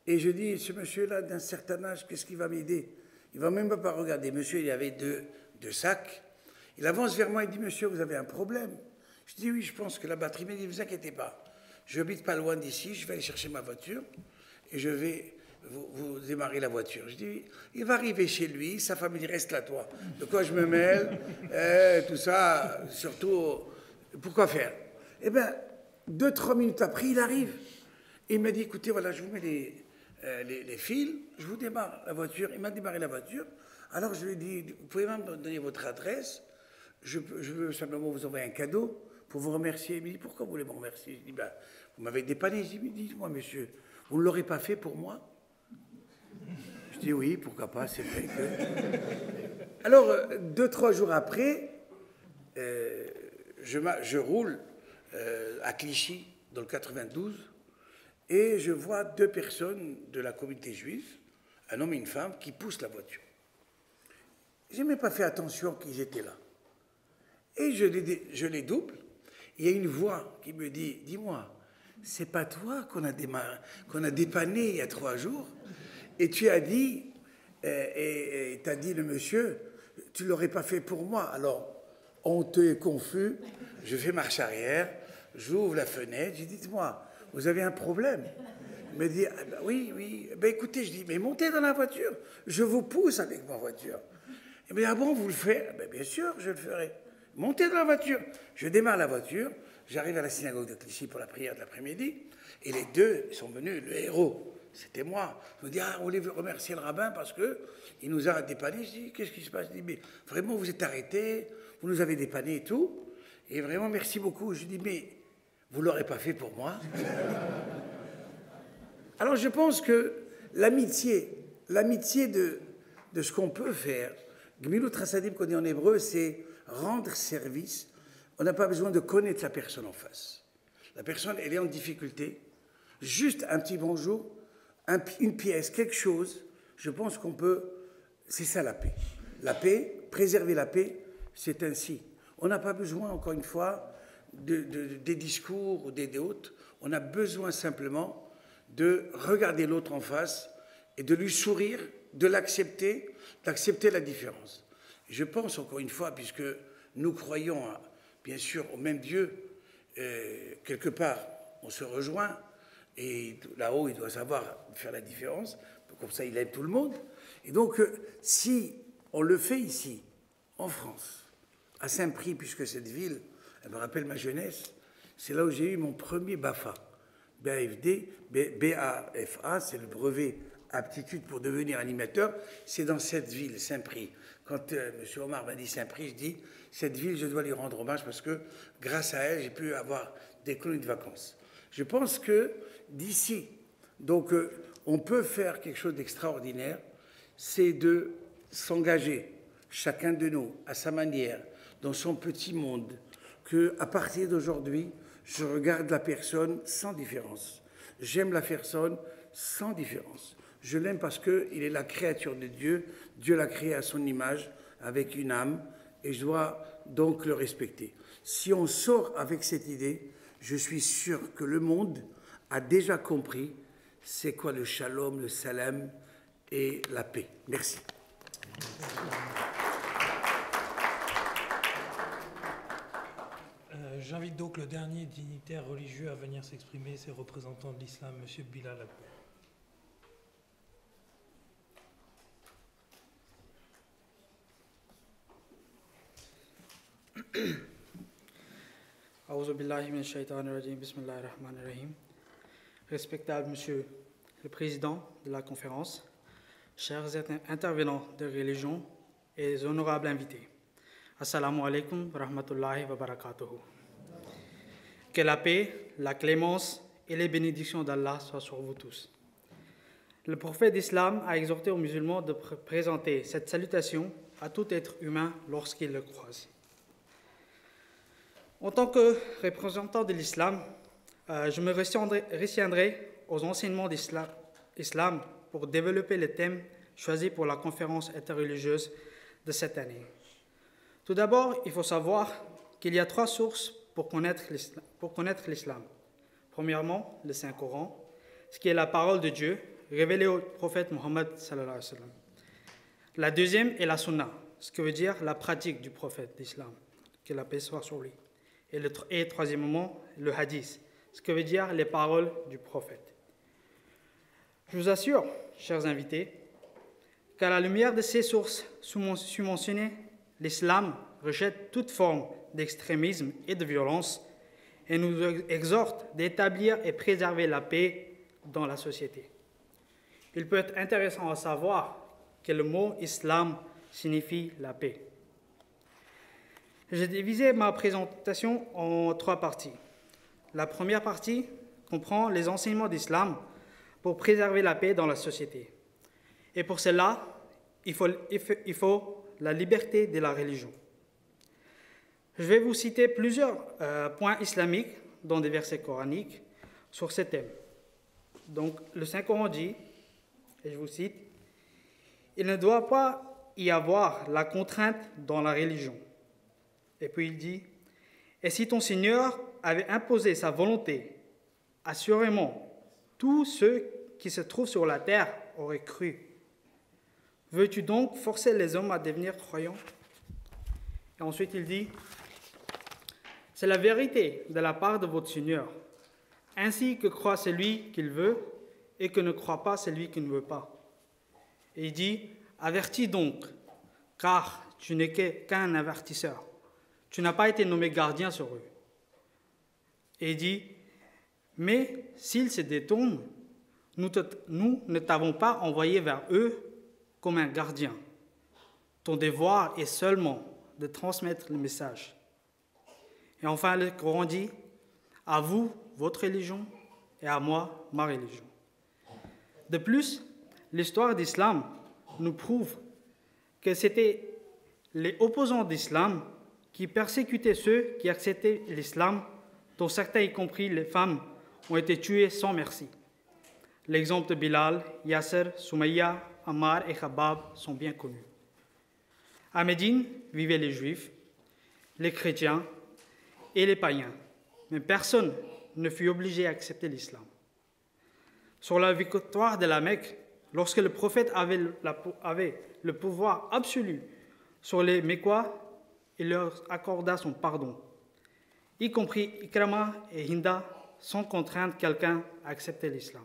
Et je dis, ce monsieur-là, d'un certain âge, qu'est-ce qu'il va m'aider? Il ne va même pas regarder. Monsieur, il avait deux sacs. Il avance vers moi et dit, monsieur, vous avez un problème? Je dis, oui, je pense que la batterie, mais il dit, ne vous inquiétez pas. Je n'habite pas loin d'ici, je vais aller chercher ma voiture et je vais vous démarrer la voiture. Je dis, il va arriver chez lui, sa femme dit, reste là, toi. De quoi je me mêle? Tout ça, surtout, pourquoi faire? Eh bien, 2-3 minutes après, il arrive. Et il m'a dit, écoutez, voilà, je vous mets les fils, je vous démarre la voiture. Il m'a démarré la voiture. Alors je lui ai dit, vous pouvez même me donner votre adresse? Je veux simplement vous envoyer un cadeau pour vous remercier. Il me dit, pourquoi vous voulez me remercier? Je dis, ben, vous m'avez dépanné. Je dis, dites-moi, monsieur, vous ne l'aurez pas fait pour moi? Je dis, oui, pourquoi pas, c'est vrai que... Alors, 2-3 jours après, je roule à Clichy, dans le 92, et je vois 2 personnes de la communauté juive, un homme et une femme, qui poussent la voiture. Je n'ai même pas fait attention qu'ils étaient là. Et je les double. Il y a une voix qui me dit, dis-moi, c'est pas toi qu'on a dépanné il y a 3 jours? Et tu as dit, et tu as dit, le monsieur, tu ne l'aurais pas fait pour moi. Alors, honteux et confus, je fais marche arrière, j'ouvre la fenêtre, je dis, dites-moi, vous avez un problème? Il me dit, ah ben oui. Ben écoutez, je dis, mais montez dans la voiture, je vous pousse avec ma voiture. Il me dit, ah bon, vous le faites? Ben bien sûr, je le ferai. Montez dans la voiture. Je démarre la voiture, j'arrive à la synagogue de Clichy pour la prière de l'après-midi, et les 2 sont venus, le héros, c'était moi. Je me dis, on voulait remercier le rabbin parce qu'il nous a dépanné. Je dis, qu'est-ce qui se passe? Je dis, mais vraiment, vous êtes arrêtés, vous nous avez dépanné et tout, et vraiment, merci beaucoup. Je dis, mais vous ne l'aurez pas fait pour moi? Alors, je pense que l'amitié de ce qu'on peut faire, Gmilut Chasadim, qu'on dit en hébreu, c'est rendre service. On n'a pas besoin de connaître la personne en face. La personne, elle est en difficulté. Juste un petit bonjour, une pièce, quelque chose, je pense qu'on peut... C'est ça la paix. La paix, préserver la paix, c'est ainsi. On n'a pas besoin, encore une fois, des discours ou des autres. On a besoin simplement de regarder l'autre en face et de lui sourire, de l'accepter, d'accepter la différence. Je pense, encore une fois, puisque nous croyons, bien sûr, au même Dieu, quelque part, on se rejoint, et là-haut, il doit savoir faire la différence, comme ça, il aide tout le monde. Et donc, si on le fait ici, en France, à Saint-Prix, puisque cette ville, elle me rappelle ma jeunesse, c'est là où j'ai eu mon premier BAFA. BAFD, BAFA, c'est le brevet aptitude pour devenir animateur, c'est dans cette ville, Saint-Prix. Quand M. Omar m'a dit Saint-Prix, je dis, cette ville, je dois lui rendre hommage parce que grâce à elle, j'ai pu avoir des colonies de vacances. Je pense que d'ici, donc on peut faire quelque chose d'extraordinaire, c'est de s'engager, chacun de nous, à sa manière, dans son petit monde, qu'à partir d'aujourd'hui, je regarde la personne sans différence. J'aime la personne sans différence. Je l'aime parce qu'il est la créature de Dieu. Dieu l'a créé à son image, avec une âme, et je dois donc le respecter. Si on sort avec cette idée, je suis sûr que le monde a déjà compris c'est quoi le shalom, le salam et la paix. Merci. J'invite donc le dernier dignitaire religieux à venir s'exprimer, c'est le représentant de l'islam, M. Bilal Abou. Respectable Monsieur le Président de la conférence, chers intervenants de religion et honorables invités, Assalamu alaikum wa rahmatullahi wa barakatuhu. Que la paix, la clémence et les bénédictions d'Allah soient sur vous tous. Le prophète d'Islam a exhorté aux musulmans de présenter cette salutation à tout être humain lorsqu'il le croise. En tant que représentant de l'islam, je me retiendrai aux enseignements d'islam pour développer les thèmes choisis pour la conférence interreligieuse de cette année. Tout d'abord, il faut savoir qu'il y a 3 sources pour connaître l'islam. Premièrement, le Saint-Coran, ce qui est la parole de Dieu révélée au prophète Mohammed sallallahu alayhi wa sallam. La deuxième est la Sunna, ce qui veut dire la pratique du prophète d'islam, que la paix soit sur lui. Et troisièmement, le hadith, ce qui veut dire les paroles du prophète. Je vous assure, chers invités, qu'à la lumière de ces sources mentionnées, l'islam rejette toute forme d'extrémisme et de violence et nous exhorte d'établir et préserver la paix dans la société. Il peut être intéressant à savoir que le mot islam signifie la paix. J'ai divisé ma présentation en 3 parties. La première partie comprend les enseignements d'islam pour préserver la paix dans la société. Et pour cela, il faut la liberté de la religion. Je vais vous citer plusieurs points islamiques dans des versets coraniques sur ce thème. Donc, le Saint-Coran dit, et je vous cite, « Il ne doit pas y avoir la contrainte dans la religion. » Et puis il dit, « Et si ton Seigneur avait imposé sa volonté, assurément, tous ceux qui se trouvent sur la terre auraient cru. Veux-tu donc forcer les hommes à devenir croyants ?» Et ensuite il dit, « C'est la vérité de la part de votre Seigneur, ainsi que croit celui qu'il veut et que ne croit pas celui qui ne veut pas. » Et il dit, « Avertis donc, car tu n'es qu'un avertisseur. Tu n'as pas été nommé gardien sur eux. » Et il dit, « Mais s'ils se détournent, nous ne t'avons pas envoyé vers eux comme un gardien. Ton devoir est seulement de transmettre le message. » Et enfin, le Coran dit, « À vous, votre religion, et à moi, ma religion. » De plus, l'histoire d'islam nous prouve que c'était les opposants d'islam qui persécutaient ceux qui acceptaient l'islam, dont certains, y compris les femmes, ont été tués sans merci. L'exemple de Bilal, Yasser, Soumaïa, Ammar et Khabab sont bien connus. À Médine vivaient les Juifs, les chrétiens et les païens, mais personne ne fut obligé à accepter l'islam. Sur la victoire de la Mecque, lorsque le prophète avait le pouvoir absolu sur les Mécois, il leur accorda son pardon, y compris Ikrama et Hinda, sans contraindre quelqu'un à accepter l'islam.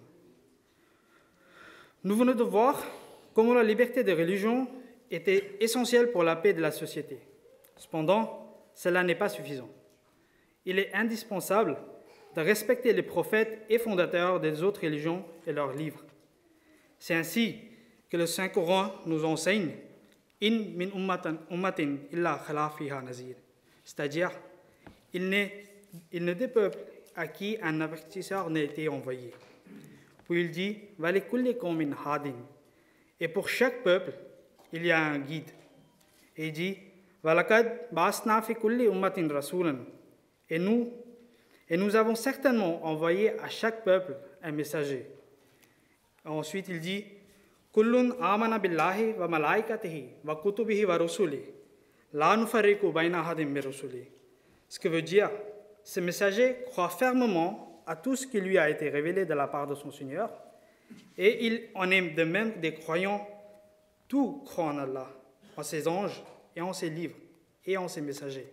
Nous venons de voir comment la liberté de religion était essentielle pour la paix de la société. Cependant, cela n'est pas suffisant. Il est indispensable de respecter les prophètes et fondateurs des autres religions et leurs livres. C'est ainsi que le Saint-Coran nous enseigne « In min ummatin illa khala fiha nazir », c'est-à-dire « Il n'est des peuples à qui un avertisseur n'a été envoyé ». Puis il dit « Valikulli qawmin hadin » et pour chaque peuple, il y a un guide. Et il dit « Valakad ba'asna fi kulli ummatin rasulan » et nous avons certainement envoyé à chaque peuple un messager. Ensuite, il dit Kullun amana billahi wa malaikatihi wa kutubihi wa rusuli la nufarriqu bayna ahadin min rusuli. Ce que veut dire, ce messager croit fermement à tout ce qui lui a été révélé de la part de son Seigneur, et il en est de même des croyants. Tout croit en Allah, en ses anges et en ses livres et en ses messagers.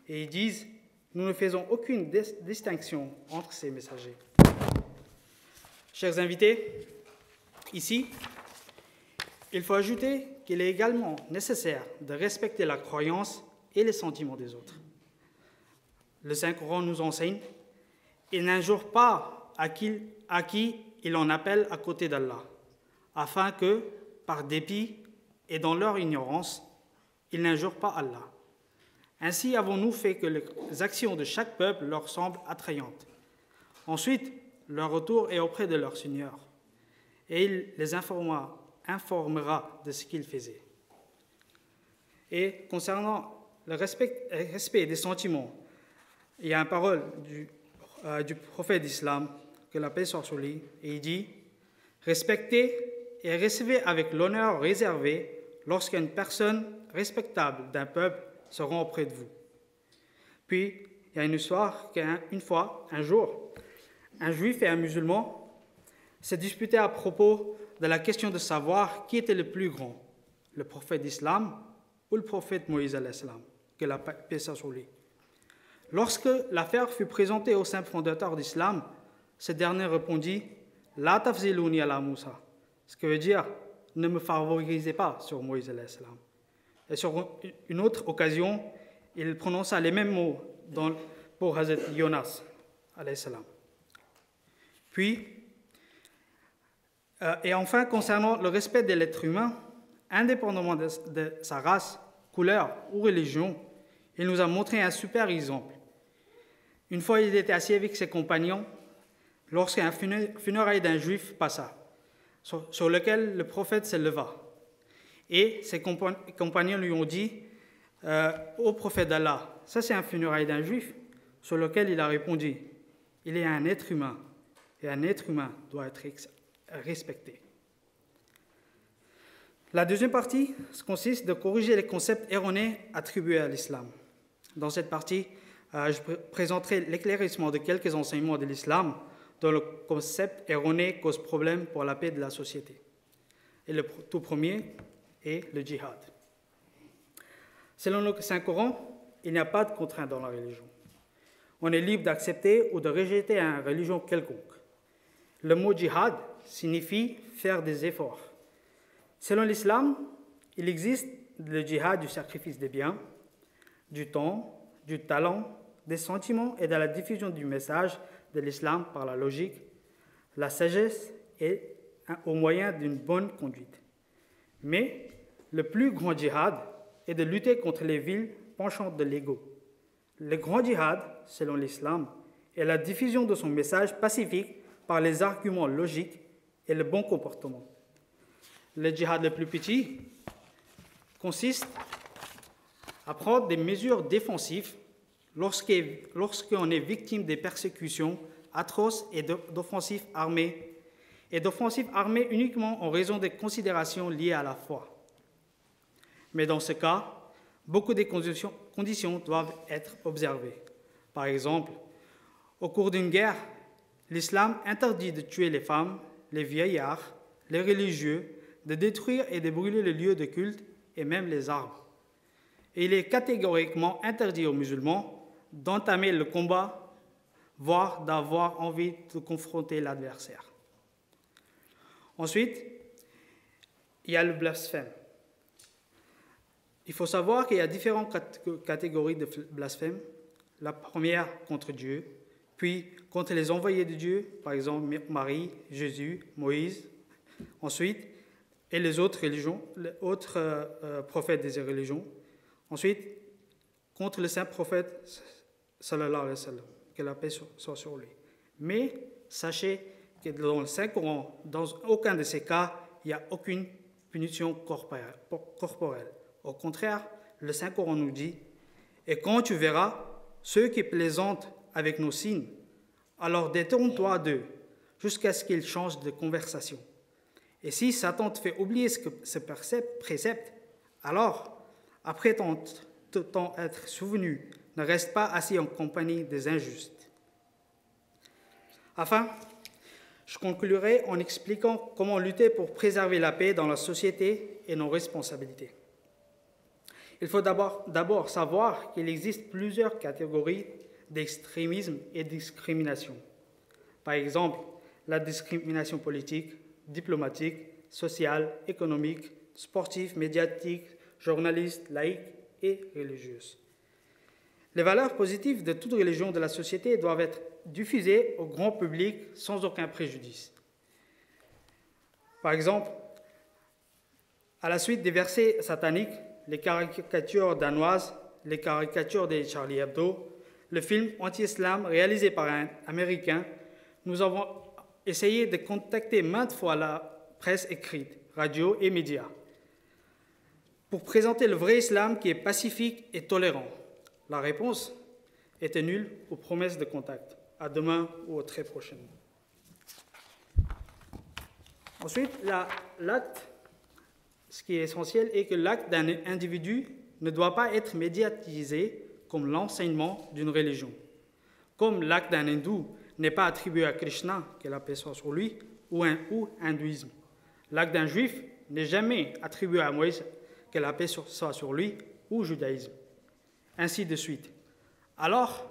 Et ils disent nous ne faisons aucune distinction entre ces messagers. Chers invités, ici, il faut ajouter qu'il est également nécessaire de respecter la croyance et les sentiments des autres. Le Saint-Coran nous enseigne « Il n'injure pas à qui il en appelle à côté d'Allah, afin que, par dépit et dans leur ignorance, ils n'injurent pas Allah. Ainsi avons-nous fait que les actions de chaque peuple leur semblent attrayantes. Ensuite, leur retour est auprès de leur Seigneur, et il les informera de ce qu'ils faisaient. » Et concernant le respect des sentiments, il y a une parole du prophète d'Islam, que la paix soit sur lui, et il dit « Respectez et recevez avec l'honneur réservé lorsqu'une personne respectable d'un peuple se rend auprès de vous. » Puis, il y a une histoire qu'une fois, un jour, un juif et un musulman se disputaient à propos de la question de savoir qui était le plus grand, le prophète d'Islam ou le prophète Moïse alayhi salam, que la paix soit sur lui. Lorsque l'affaire fut présentée au saint fondateur d'Islam, ce dernier répondit « La tafzilouni ala Moussa », ce qui veut dire « Ne me favorisez pas sur Moïse alayhi salam ». Et sur une autre occasion, il prononça les mêmes mots pour Hazrat Yonas alayhi salam. Puis, et enfin, concernant le respect de l'être humain, indépendamment de sa race, couleur ou religion, il nous a montré un super exemple. Une fois, il était assis avec ses compagnons lorsqu'un funérail d'un juif passa, sur lequel le prophète se leva. Et ses compagnons lui ont dit au prophète d'Allah, ça c'est un funérail d'un juif, sur lequel il a répondu, il est un être humain, et un être humain doit être respecté. La deuxième partie consiste de corriger les concepts erronés attribués à l'islam. Dans cette partie, je présenterai l'éclaircissement de quelques enseignements de l'islam dont le concept erroné cause problème pour la paix de la société. Et le tout premier est le djihad. Selon le Saint-Coran, il n'y a pas de contrainte dans la religion. On est libre d'accepter ou de rejeter une religion quelconque. Le mot djihad signifie faire des efforts. Selon l'islam, il existe le djihad du sacrifice des biens, du temps, du talent, des sentiments et de la diffusion du message de l'islam par la logique, la sagesse et au moyen d'une bonne conduite. Mais le plus grand djihad est de lutter contre les villes penchantes de l'ego. Le grand djihad, selon l'islam, est la diffusion de son message pacifique par les arguments logiques et le bon comportement. Le djihad le plus petit consiste à prendre des mesures défensives lorsqu'on est victime des persécutions atroces et d'offensives armées, uniquement en raison des considérations liées à la foi. Mais dans ce cas, beaucoup de conditions doivent être observées. Par exemple, au cours d'une guerre, l'islam interdit de tuer les femmes, les vieillards, les religieux, de détruire et de brûler les lieux de culte et même les arbres. Et il est catégoriquement interdit aux musulmans d'entamer le combat, voire d'avoir envie de confronter l'adversaire. Ensuite, il y a le blasphème. Il faut savoir qu'il y a différentes catégories de blasphème. La première contre Dieu, puis contre les envoyés de Dieu, par exemple Marie, Jésus, Moïse. Ensuite, et les autres religions, les autres prophètes des religions. Ensuite, contre le saint prophète, sallallahu alayhi wa sallam, que la paix soit sur lui. Mais sachez que dans le Saint-Coran, dans aucun de ces cas, il n'y a aucune punition corporelle. Au contraire, le Saint-Coran nous dit « Et quand tu verras ceux qui plaisantent avec nos signes, alors détourne-toi d'eux jusqu'à ce qu'ils changent de conversation. Et si Satan te fait oublier ce précepte, alors, après t'en être souvenu, ne reste pas assis en compagnie des injustes. » Enfin, je conclurai en expliquant comment lutter pour préserver la paix dans la société et nos responsabilités. Il faut d'abord savoir qu'il existe plusieurs catégories d'extrémisme et de discrimination. Par exemple, la discrimination politique, diplomatique, sociale, économique, sportive, médiatique, journaliste, laïque et religieuse. Les valeurs positives de toute religion de la société doivent être diffusées au grand public sans aucun préjudice. Par exemple, à la suite des versets sataniques, les caricatures danoises, les caricatures des Charlie Hebdo, le film anti-islam réalisé par un Américain, nous avons essayé de contacter maintes fois la presse écrite, radio et médias pour présenter le vrai islam qui est pacifique et tolérant. La réponse était nul aux promesses de contact. À demain ou très prochainement. Ensuite, l'acte, ce qui est essentiel, est que l'acte d'un individu ne doit pas être médiatisé comme l'enseignement d'une religion. Comme l'acte d'un hindou n'est pas attribué à Krishna, que la paix soit sur lui, ou hindouisme. L'acte d'un juif n'est jamais attribué à Moïse, que la paix soit sur lui, ou judaïsme. Ainsi de suite. Alors,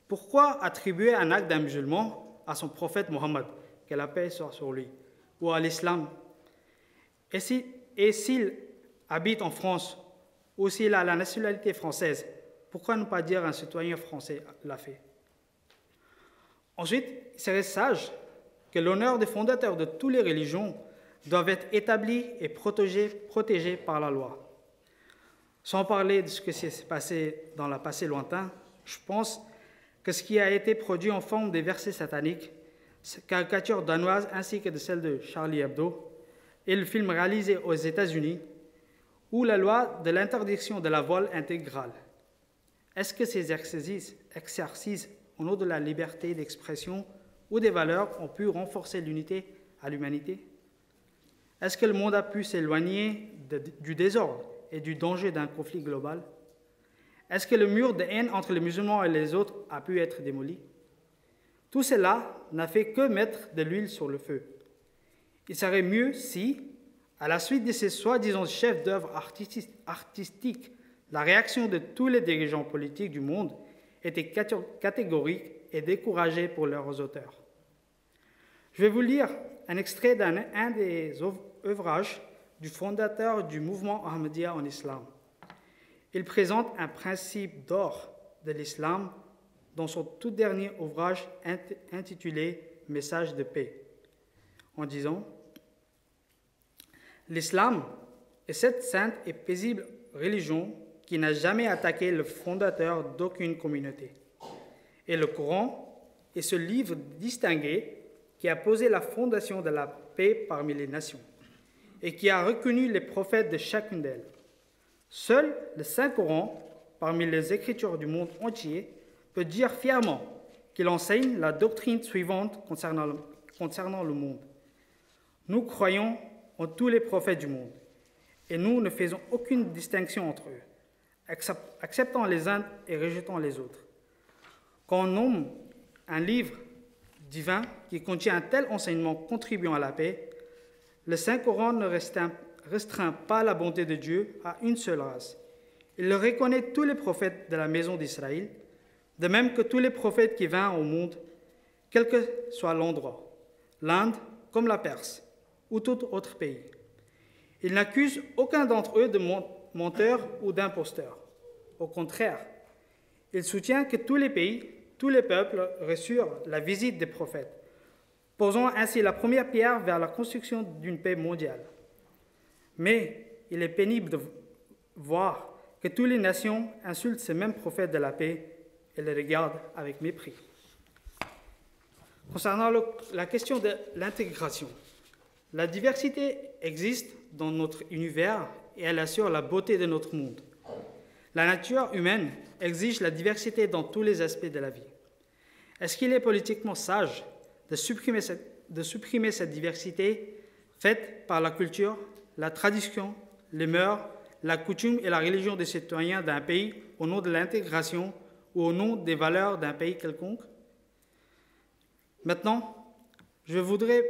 pourquoi attribuer un acte d'un musulman à son prophète Mohammed, que la paix soit sur lui, ou à l'islam? Et s'il habite en France, ou s'il a la nationalité française, pourquoi ne pas dire un citoyen français l'a fait? Ensuite, il serait sage que l'honneur des fondateurs de toutes les religions doivent être établis et protégés par la loi. Sans parler de ce qui s'est passé dans le passé lointain, je pense que ce qui a été produit en forme des versets sataniques, caricatures danoises ainsi que de celles de Charlie Hebdo, et le film réalisé aux États-Unis, ou la loi de l'interdiction de la voile intégrale. Est-ce que ces exercices, au nom de la liberté d'expression ou des valeurs, ont pu renforcer l'unité à l'humanité? Est-ce que le monde a pu s'éloigner du désordre et du danger d'un conflit global? Est-ce que le mur de haine entre les musulmans et les autres a pu être démoli? Tout cela n'a fait que mettre de l'huile sur le feu. Il serait mieux si, à la suite de ces soi-disant chefs d'œuvre artistiques, la réaction de tous les dirigeants politiques du monde était catégorique et découragée pour leurs auteurs. Je vais vous lire un extrait d'un des ouvrages du fondateur du mouvement Ahmadiyya en islam. Il présente un principe d'or de l'islam dans son tout dernier ouvrage intitulé « Message de paix », en disant « L'islam est cette sainte et paisible religion qui n'a jamais attaqué le fondateur d'aucune communauté. Et le Coran est ce livre distingué qui a posé la fondation de la paix parmi les nations et qui a reconnu les prophètes de chacune d'elles. Seul le Saint-Coran, parmi les écritures du monde entier, peut dire fièrement qu'il enseigne la doctrine suivante concernant le monde. Nous croyons en tous les prophètes du monde et nous ne faisons aucune distinction entre eux, acceptant les uns et rejetant les autres. Quand on nomme un livre divin qui contient un tel enseignement contribuant à la paix, le Saint-Coran ne restreint pas la bonté de Dieu à une seule race. Il reconnaît tous les prophètes de la maison d'Israël, de même que tous les prophètes qui vinrent au monde, quel que soit l'endroit, l'Inde comme la Perse ou tout autre pays. Il n'accuse aucun d'entre eux de menteur ou d'imposteur. Au contraire, il soutient que tous les pays, tous les peuples reçurent la visite des prophètes, posant ainsi la première pierre vers la construction d'une paix mondiale. Mais il est pénible de voir que toutes les nations insultent ces mêmes prophètes de la paix et les regardent avec mépris. Concernant la question de l'intégration, la diversité existe dans notre univers et elle assure la beauté de notre monde. La nature humaine exige la diversité dans tous les aspects de la vie. Est-ce qu'il est politiquement sage de supprimer cette diversité faite par la culture, la tradition, les mœurs, la coutume et la religion des citoyens d'un pays au nom de l'intégration ou au nom des valeurs d'un pays quelconque? Maintenant, je voudrais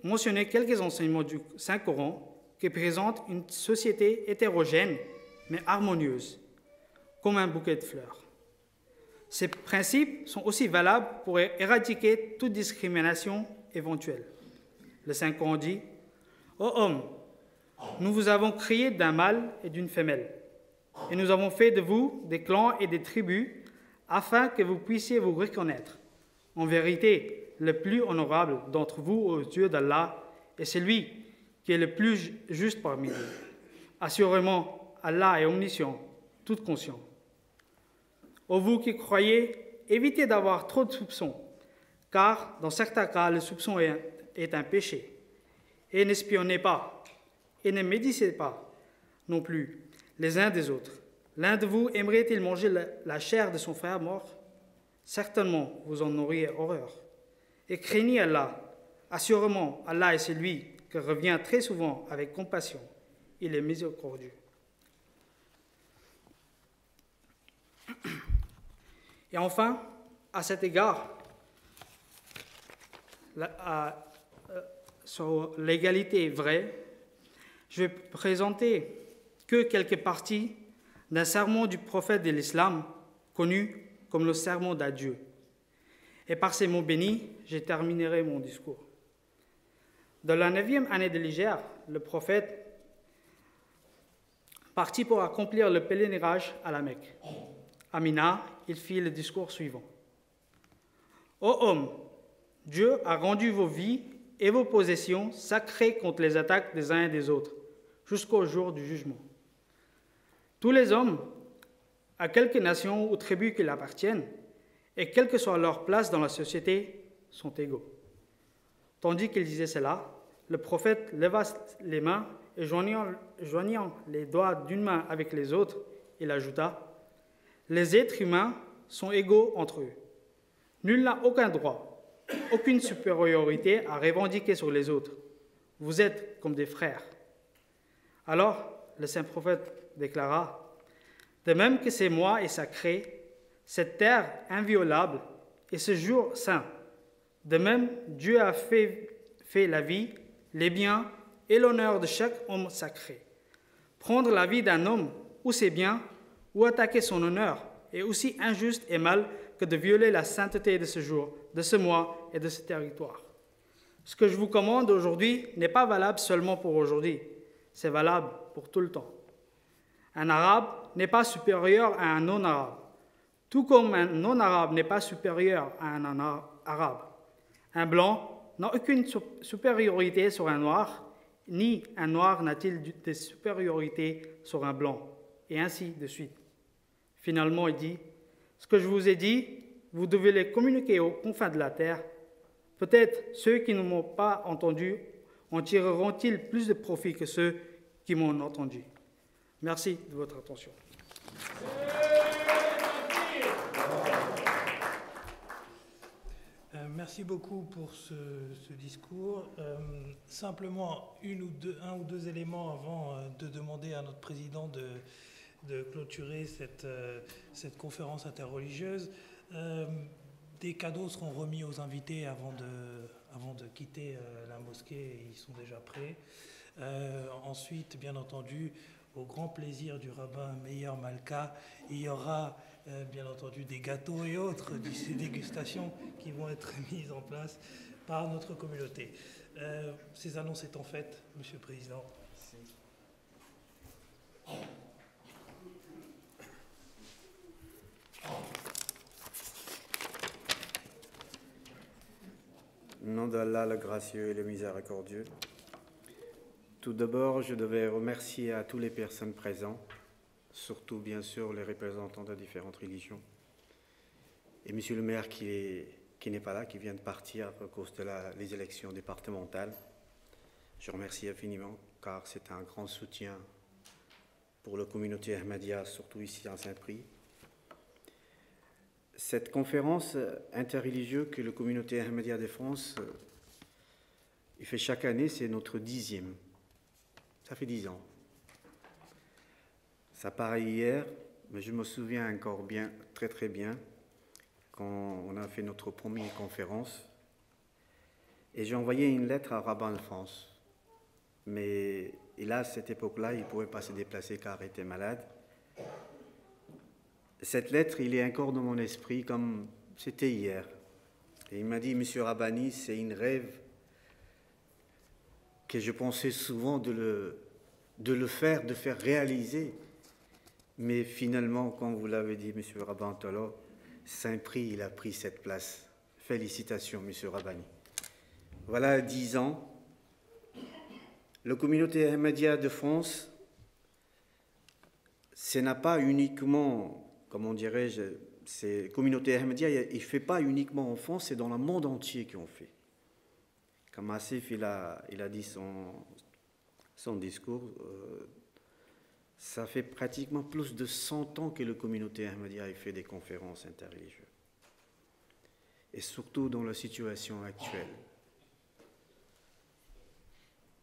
mentionner quelques enseignements du Saint-Coran qui présentent une société hétérogène mais harmonieuse, comme un bouquet de fleurs. Ces principes sont aussi valables pour éradiquer toute discrimination éventuelle. Le Saint-Coran dit « Ô homme, nous vous avons créé d'un mâle et d'une femelle, et nous avons fait de vous des clans et des tribus, afin que vous puissiez vous reconnaître. En vérité, le plus honorable d'entre vous aux yeux d'Allah est celui qui est le plus juste parmi vous. Assurément, Allah est omniscient, tout conscient. Ô vous qui croyez, évitez d'avoir trop de soupçons, car dans certains cas, le soupçon est un péché. Et n'espionnez pas, et ne médisez pas non plus les uns des autres. L'un de vous aimerait-il manger la chair de son frère mort? certainement vous en auriez horreur. Et craignez Allah. Assurément, Allah est celui qui revient très souvent avec compassion. Il est miséricordieux. Et enfin, à cet égard, sur l'égalité vraie, je vais présenter que quelques parties d'un sermon du prophète de l'islam, connu comme le sermon d'adieu. Et par ces mots bénis, je terminerai mon discours. Dans la 9e année de l'Hégire, le prophète partit pour accomplir le pèlerinage à la Mecque. À Mina, il fit le discours suivant. Ô hommes, Dieu a rendu vos vies et vos possessions sacrées contre les attaques des uns et des autres, jusqu'au jour du jugement. Tous les hommes, à quelque nation ou tribu qu'ils appartiennent, et quelle que soit leur place dans la société, sont égaux. Tandis qu'il disait cela, le prophète leva les mains et joignant les doigts d'une main avec les autres, il ajouta « Les êtres humains sont égaux entre eux. Nul n'a aucun droit, aucune supériorité à revendiquer sur les autres. Vous êtes comme des frères. » Alors, le saint prophète déclara « De même que ces mois est sacré, cette terre inviolable et ce jour saint, de même Dieu a fait la vie, les biens et l'honneur de chaque homme sacré. Prendre la vie d'un homme ou ses biens ou attaquer son honneur est aussi injuste et mal que de violer la sainteté de ce jour, de ce mois et de ce territoire. Ce que je vous commande aujourd'hui n'est pas valable seulement pour aujourd'hui, c'est valable pour tout le temps. Un arabe n'est pas supérieur à un non-arabe, tout comme un non-arabe n'est pas supérieur à un arabe. Un blanc n'a aucune supériorité sur un noir, ni un noir n'a-t-il de supériorité sur un blanc, et ainsi de suite. Finalement, il dit, ce que je vous ai dit, vous devez les communiquer aux confins de la terre. Peut-être ceux qui ne m'ont pas entendu en tireront-ils plus de profit que ceux qui m'ont entendu. Merci de votre attention. Merci beaucoup pour ce discours. Simplement un ou deux éléments avant de demander à notre président de clôturer cette conférence interreligieuse. Des cadeaux seront remis aux invités avant de quitter la mosquée, ils sont déjà prêts. Ensuite, bien entendu, au grand plaisir du rabbin Meir Malka, il y aura bien entendu des gâteaux et autres dégustations qui vont être mises en place par notre communauté. Ces annonces étant faites, Monsieur le Président. Au nom d'Allah, le gracieux et le miséricordieux. Tout d'abord, je devais remercier à toutes les personnes présentes, surtout bien sûr les représentants de différentes religions, et Monsieur le maire qui n'est pas là, qui vient de partir à cause de les élections départementales. Je remercie infiniment, car c'est un grand soutien pour la communauté Ahmadiyya, surtout ici en Saint-Prix. Cette conférence interreligieuse que la communauté Ahmadiyya de France il fait chaque année, c'est notre 10e. Ça fait 10 ans. Ça paraît hier, mais je me souviens encore bien, très très bien, quand on a fait notre première conférence. Et j'ai envoyé une lettre à Rabbin de France. Mais là, à cette époque-là, il ne pouvait pas se déplacer car il était malade. Cette lettre, il est encore dans mon esprit comme c'était hier. Et il m'a dit, Monsieur Rabbani, c'est un rêve que je pensais souvent de le faire réaliser. Mais finalement, comme vous l'avez dit, Monsieur Rabbin Tolo, Saint-Prix, il a pris cette place. Félicitations, Monsieur Rabbani. Voilà 10 ans. La communauté Ahmadiyya de France, ce n'est pas uniquement, comment dirais-je, c'est communauté Ahmadiyya, il ne fait pas uniquement en France, c'est dans le monde entier qu'on fait. Comme Asif, il a dit son discours, ça fait pratiquement plus de 100 ans que la communauté Ahmadiyya fait des conférences interreligieuses. et surtout dans la situation actuelle.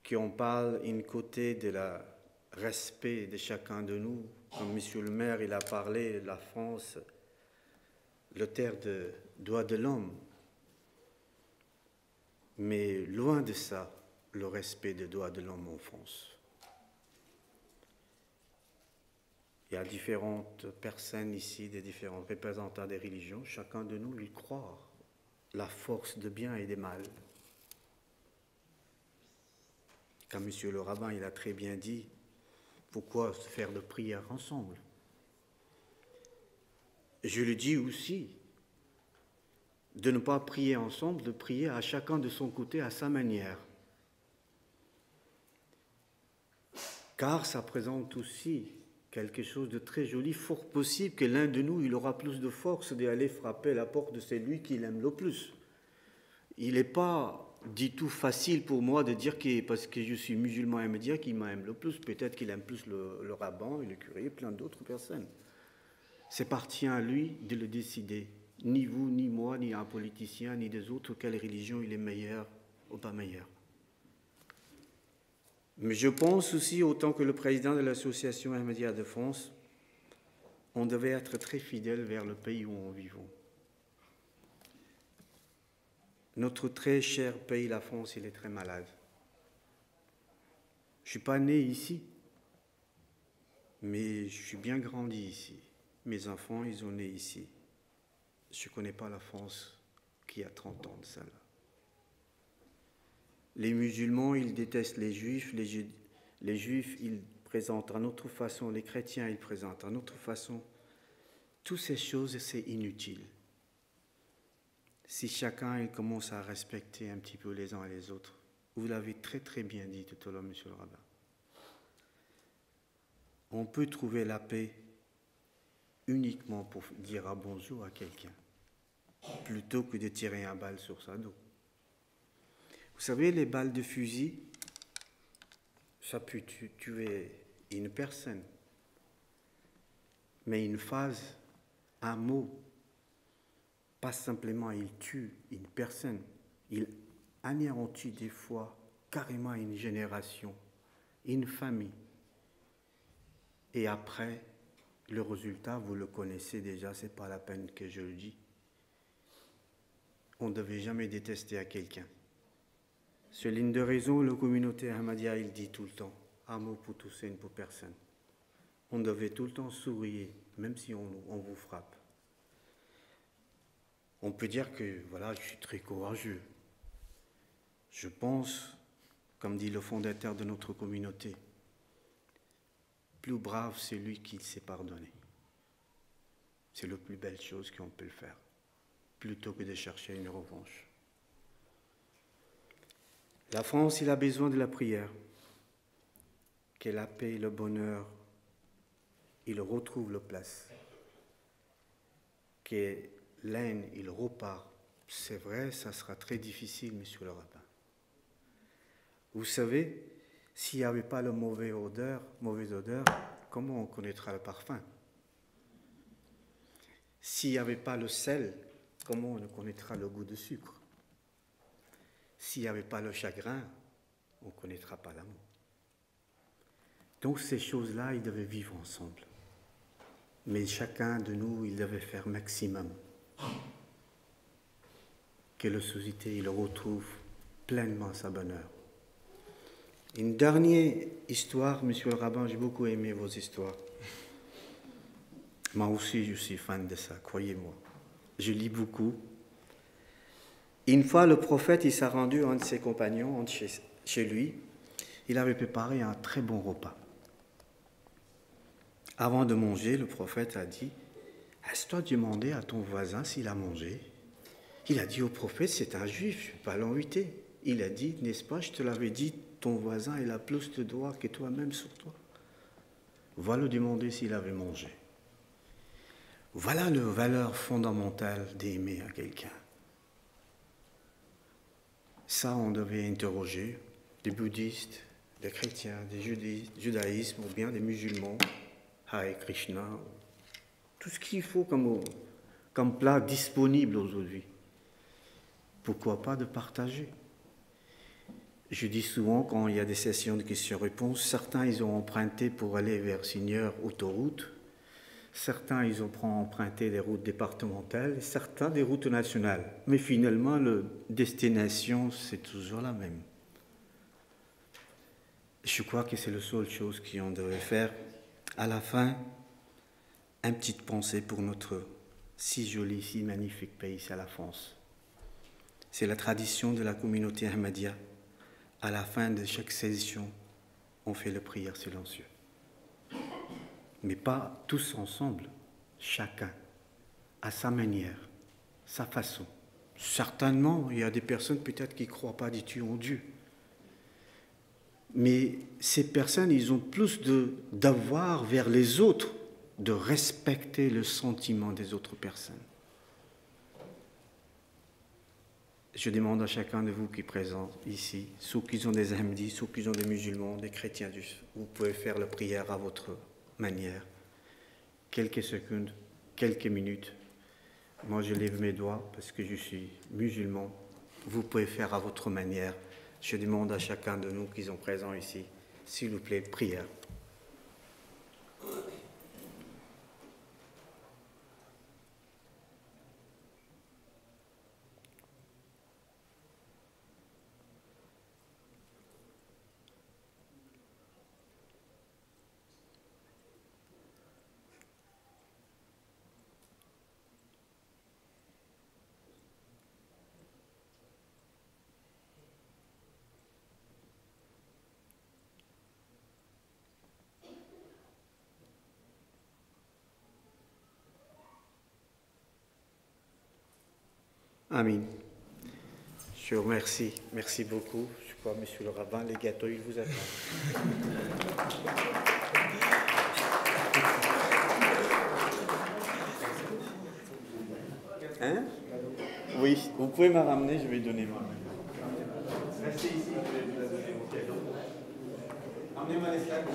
Qu'on parle d'un côté de la respect de chacun de nous, comme Monsieur le maire, il a parlé de la France, le terre de droits de l'homme, mais loin de ça, le respect des droits de l'homme en France. Il y a différentes personnes ici, des différents représentants des religions, chacun de nous, il croit la force de bien et de mal. Comme Monsieur le rabbin, il a très bien dit, pourquoi se faire de prières ensemble? Je le dis aussi, de ne pas prier ensemble, de prier à chacun de son côté, à sa manière. Car ça présente aussi quelque chose de très joli, fort possible que l'un de nous, il aura plus de force d'aller frapper la porte de celui qu'il aime le plus. Il n'est pas du tout facile pour moi de dire que parce que je suis musulman ahmadiyya qu'il m'aime le plus. Peut-être qu'il aime plus le rabbin et le curé et plein d'autres personnes. C'est parti à lui de le décider. Ni vous, ni moi, ni un politicien, ni des autres, quelle religion il est meilleur ou pas meilleur. Mais je pense aussi, autant que le président de l'association Ahmadiyya de France, on devait être très fidèle vers le pays où on vit. Notre très cher pays, la France, il est très malade. Je ne suis pas né ici, mais je suis bien grandi ici. Mes enfants, ils sont nés ici. Je ne connais pas la France qui a 30 ans de ça. Là. Les musulmans, ils détestent les juifs. Les juifs, ils présentent à notre façon. Les chrétiens, ils présentent à notre façon. Toutes ces choses, c'est inutile. Si chacun il commence à respecter un petit peu les uns et les autres, vous l'avez très très bien dit tout à l'heure, Monsieur le rabbin, on peut trouver la paix uniquement pour dire un bonjour à quelqu'un, plutôt que de tirer un balle sur sa dos. Vous savez, les balles de fusil, ça peut tuer une personne, mais une phrase, un mot, pas simplement il tue une personne, il anéantit des fois carrément une génération, une famille. Et après, le résultat, vous le connaissez déjà, ce n'est pas la peine que je le dise. On ne devait jamais détester à quelqu'un. Sur l'une de raison, la communauté Ahmadiyya, il dit tout le temps, amour pour tous et pour personne. On devait tout le temps sourire, même si on vous frappe. On peut dire que, voilà, je suis très courageux. Je pense, comme dit le fondateur de notre communauté, plus brave, c'est lui qui s'est pardonné. C'est la plus belle chose qu'on peut faire, plutôt que de chercher une revanche. La France, il a besoin de la prière, que la paix et le bonheur, il retrouve leur place, que l'haine, il repart. C'est vrai, ça sera très difficile, Monsieur le rabbin. Vous savez, s'il n'y avait pas la mauvaise odeur, comment on connaîtra le parfum? S'il n'y avait pas le sel, comment on connaîtra le goût de sucre? S'il n'y avait pas le chagrin, on ne connaîtra pas l'amour. Donc ces choses-là, ils devaient vivre ensemble. Mais chacun de nous, il devait faire maximum. Que la société, il retrouve pleinement sa bonheur. Une dernière histoire, Monsieur le rabbin, j'ai beaucoup aimé vos histoires. Moi aussi, je suis fan de ça, croyez-moi. Je lis beaucoup. Une fois, le prophète, il s'est rendu à un de ses compagnons, chez lui. Il avait préparé un très bon repas. Avant de manger, le prophète a dit, « Est-ce que tu as demandé à ton voisin s'il a mangé ?» Il a dit au prophète, « C'est un juif, je ne vais pas l'inviter. » Il a dit, « N'est-ce pas, je te l'avais dit, ton voisin, il a plus de droits que toi-même sur toi. Va le demander s'il avait mangé. » Voilà la valeur fondamentale d'aimer à quelqu'un. Ça, on devait interroger des bouddhistes, des chrétiens, des judaïsmes ou bien des musulmans, Hare Krishna, tout ce qu'il faut comme plat disponible aujourd'hui. pourquoi pas de partager. Je dis souvent, quand il y a des sessions de questions-réponses, certains, ils ont emprunté pour aller vers Seigneur autoroute, certains, ils ont emprunté des routes départementales, certains des routes nationales. Mais finalement, la destination, c'est toujours la même. Je crois que c'est la seule chose qu'on devrait faire. À la fin, une petite pensée pour notre si joli, si magnifique pays, c'est la France. C'est la tradition de la communauté Ahmadiyya. À la fin de chaque session, on fait la prière silencieuse. Mais pas tous ensemble, chacun, à sa manière, sa façon. Certainement, il y a des personnes peut-être qui ne croient pas du tout en Dieu. Mais ces personnes, ils ont plus d'avoir vers les autres, de respecter le sentiment des autres personnes. Je demande à chacun de vous qui est présent ici, ceux qui ont des Ahmadis, ceux qui ont des musulmans, des chrétiens, vous pouvez faire la prière à votre manière. Quelques secondes, quelques minutes. Moi, je lève mes doigts parce que je suis musulman. Vous pouvez faire à votre manière. Je demande à chacun de nous qui sont présents ici, s'il vous plaît, prière. Amin. Je vous remercie. Merci beaucoup. Je crois, monsieur le rabbin, les gâteaux, ils vous attendent. Hein? Oui, vous pouvez me ramener, je vais donner moi. Restez ici, je vais vous donner mon cadeau. Amenez-moi les sacs.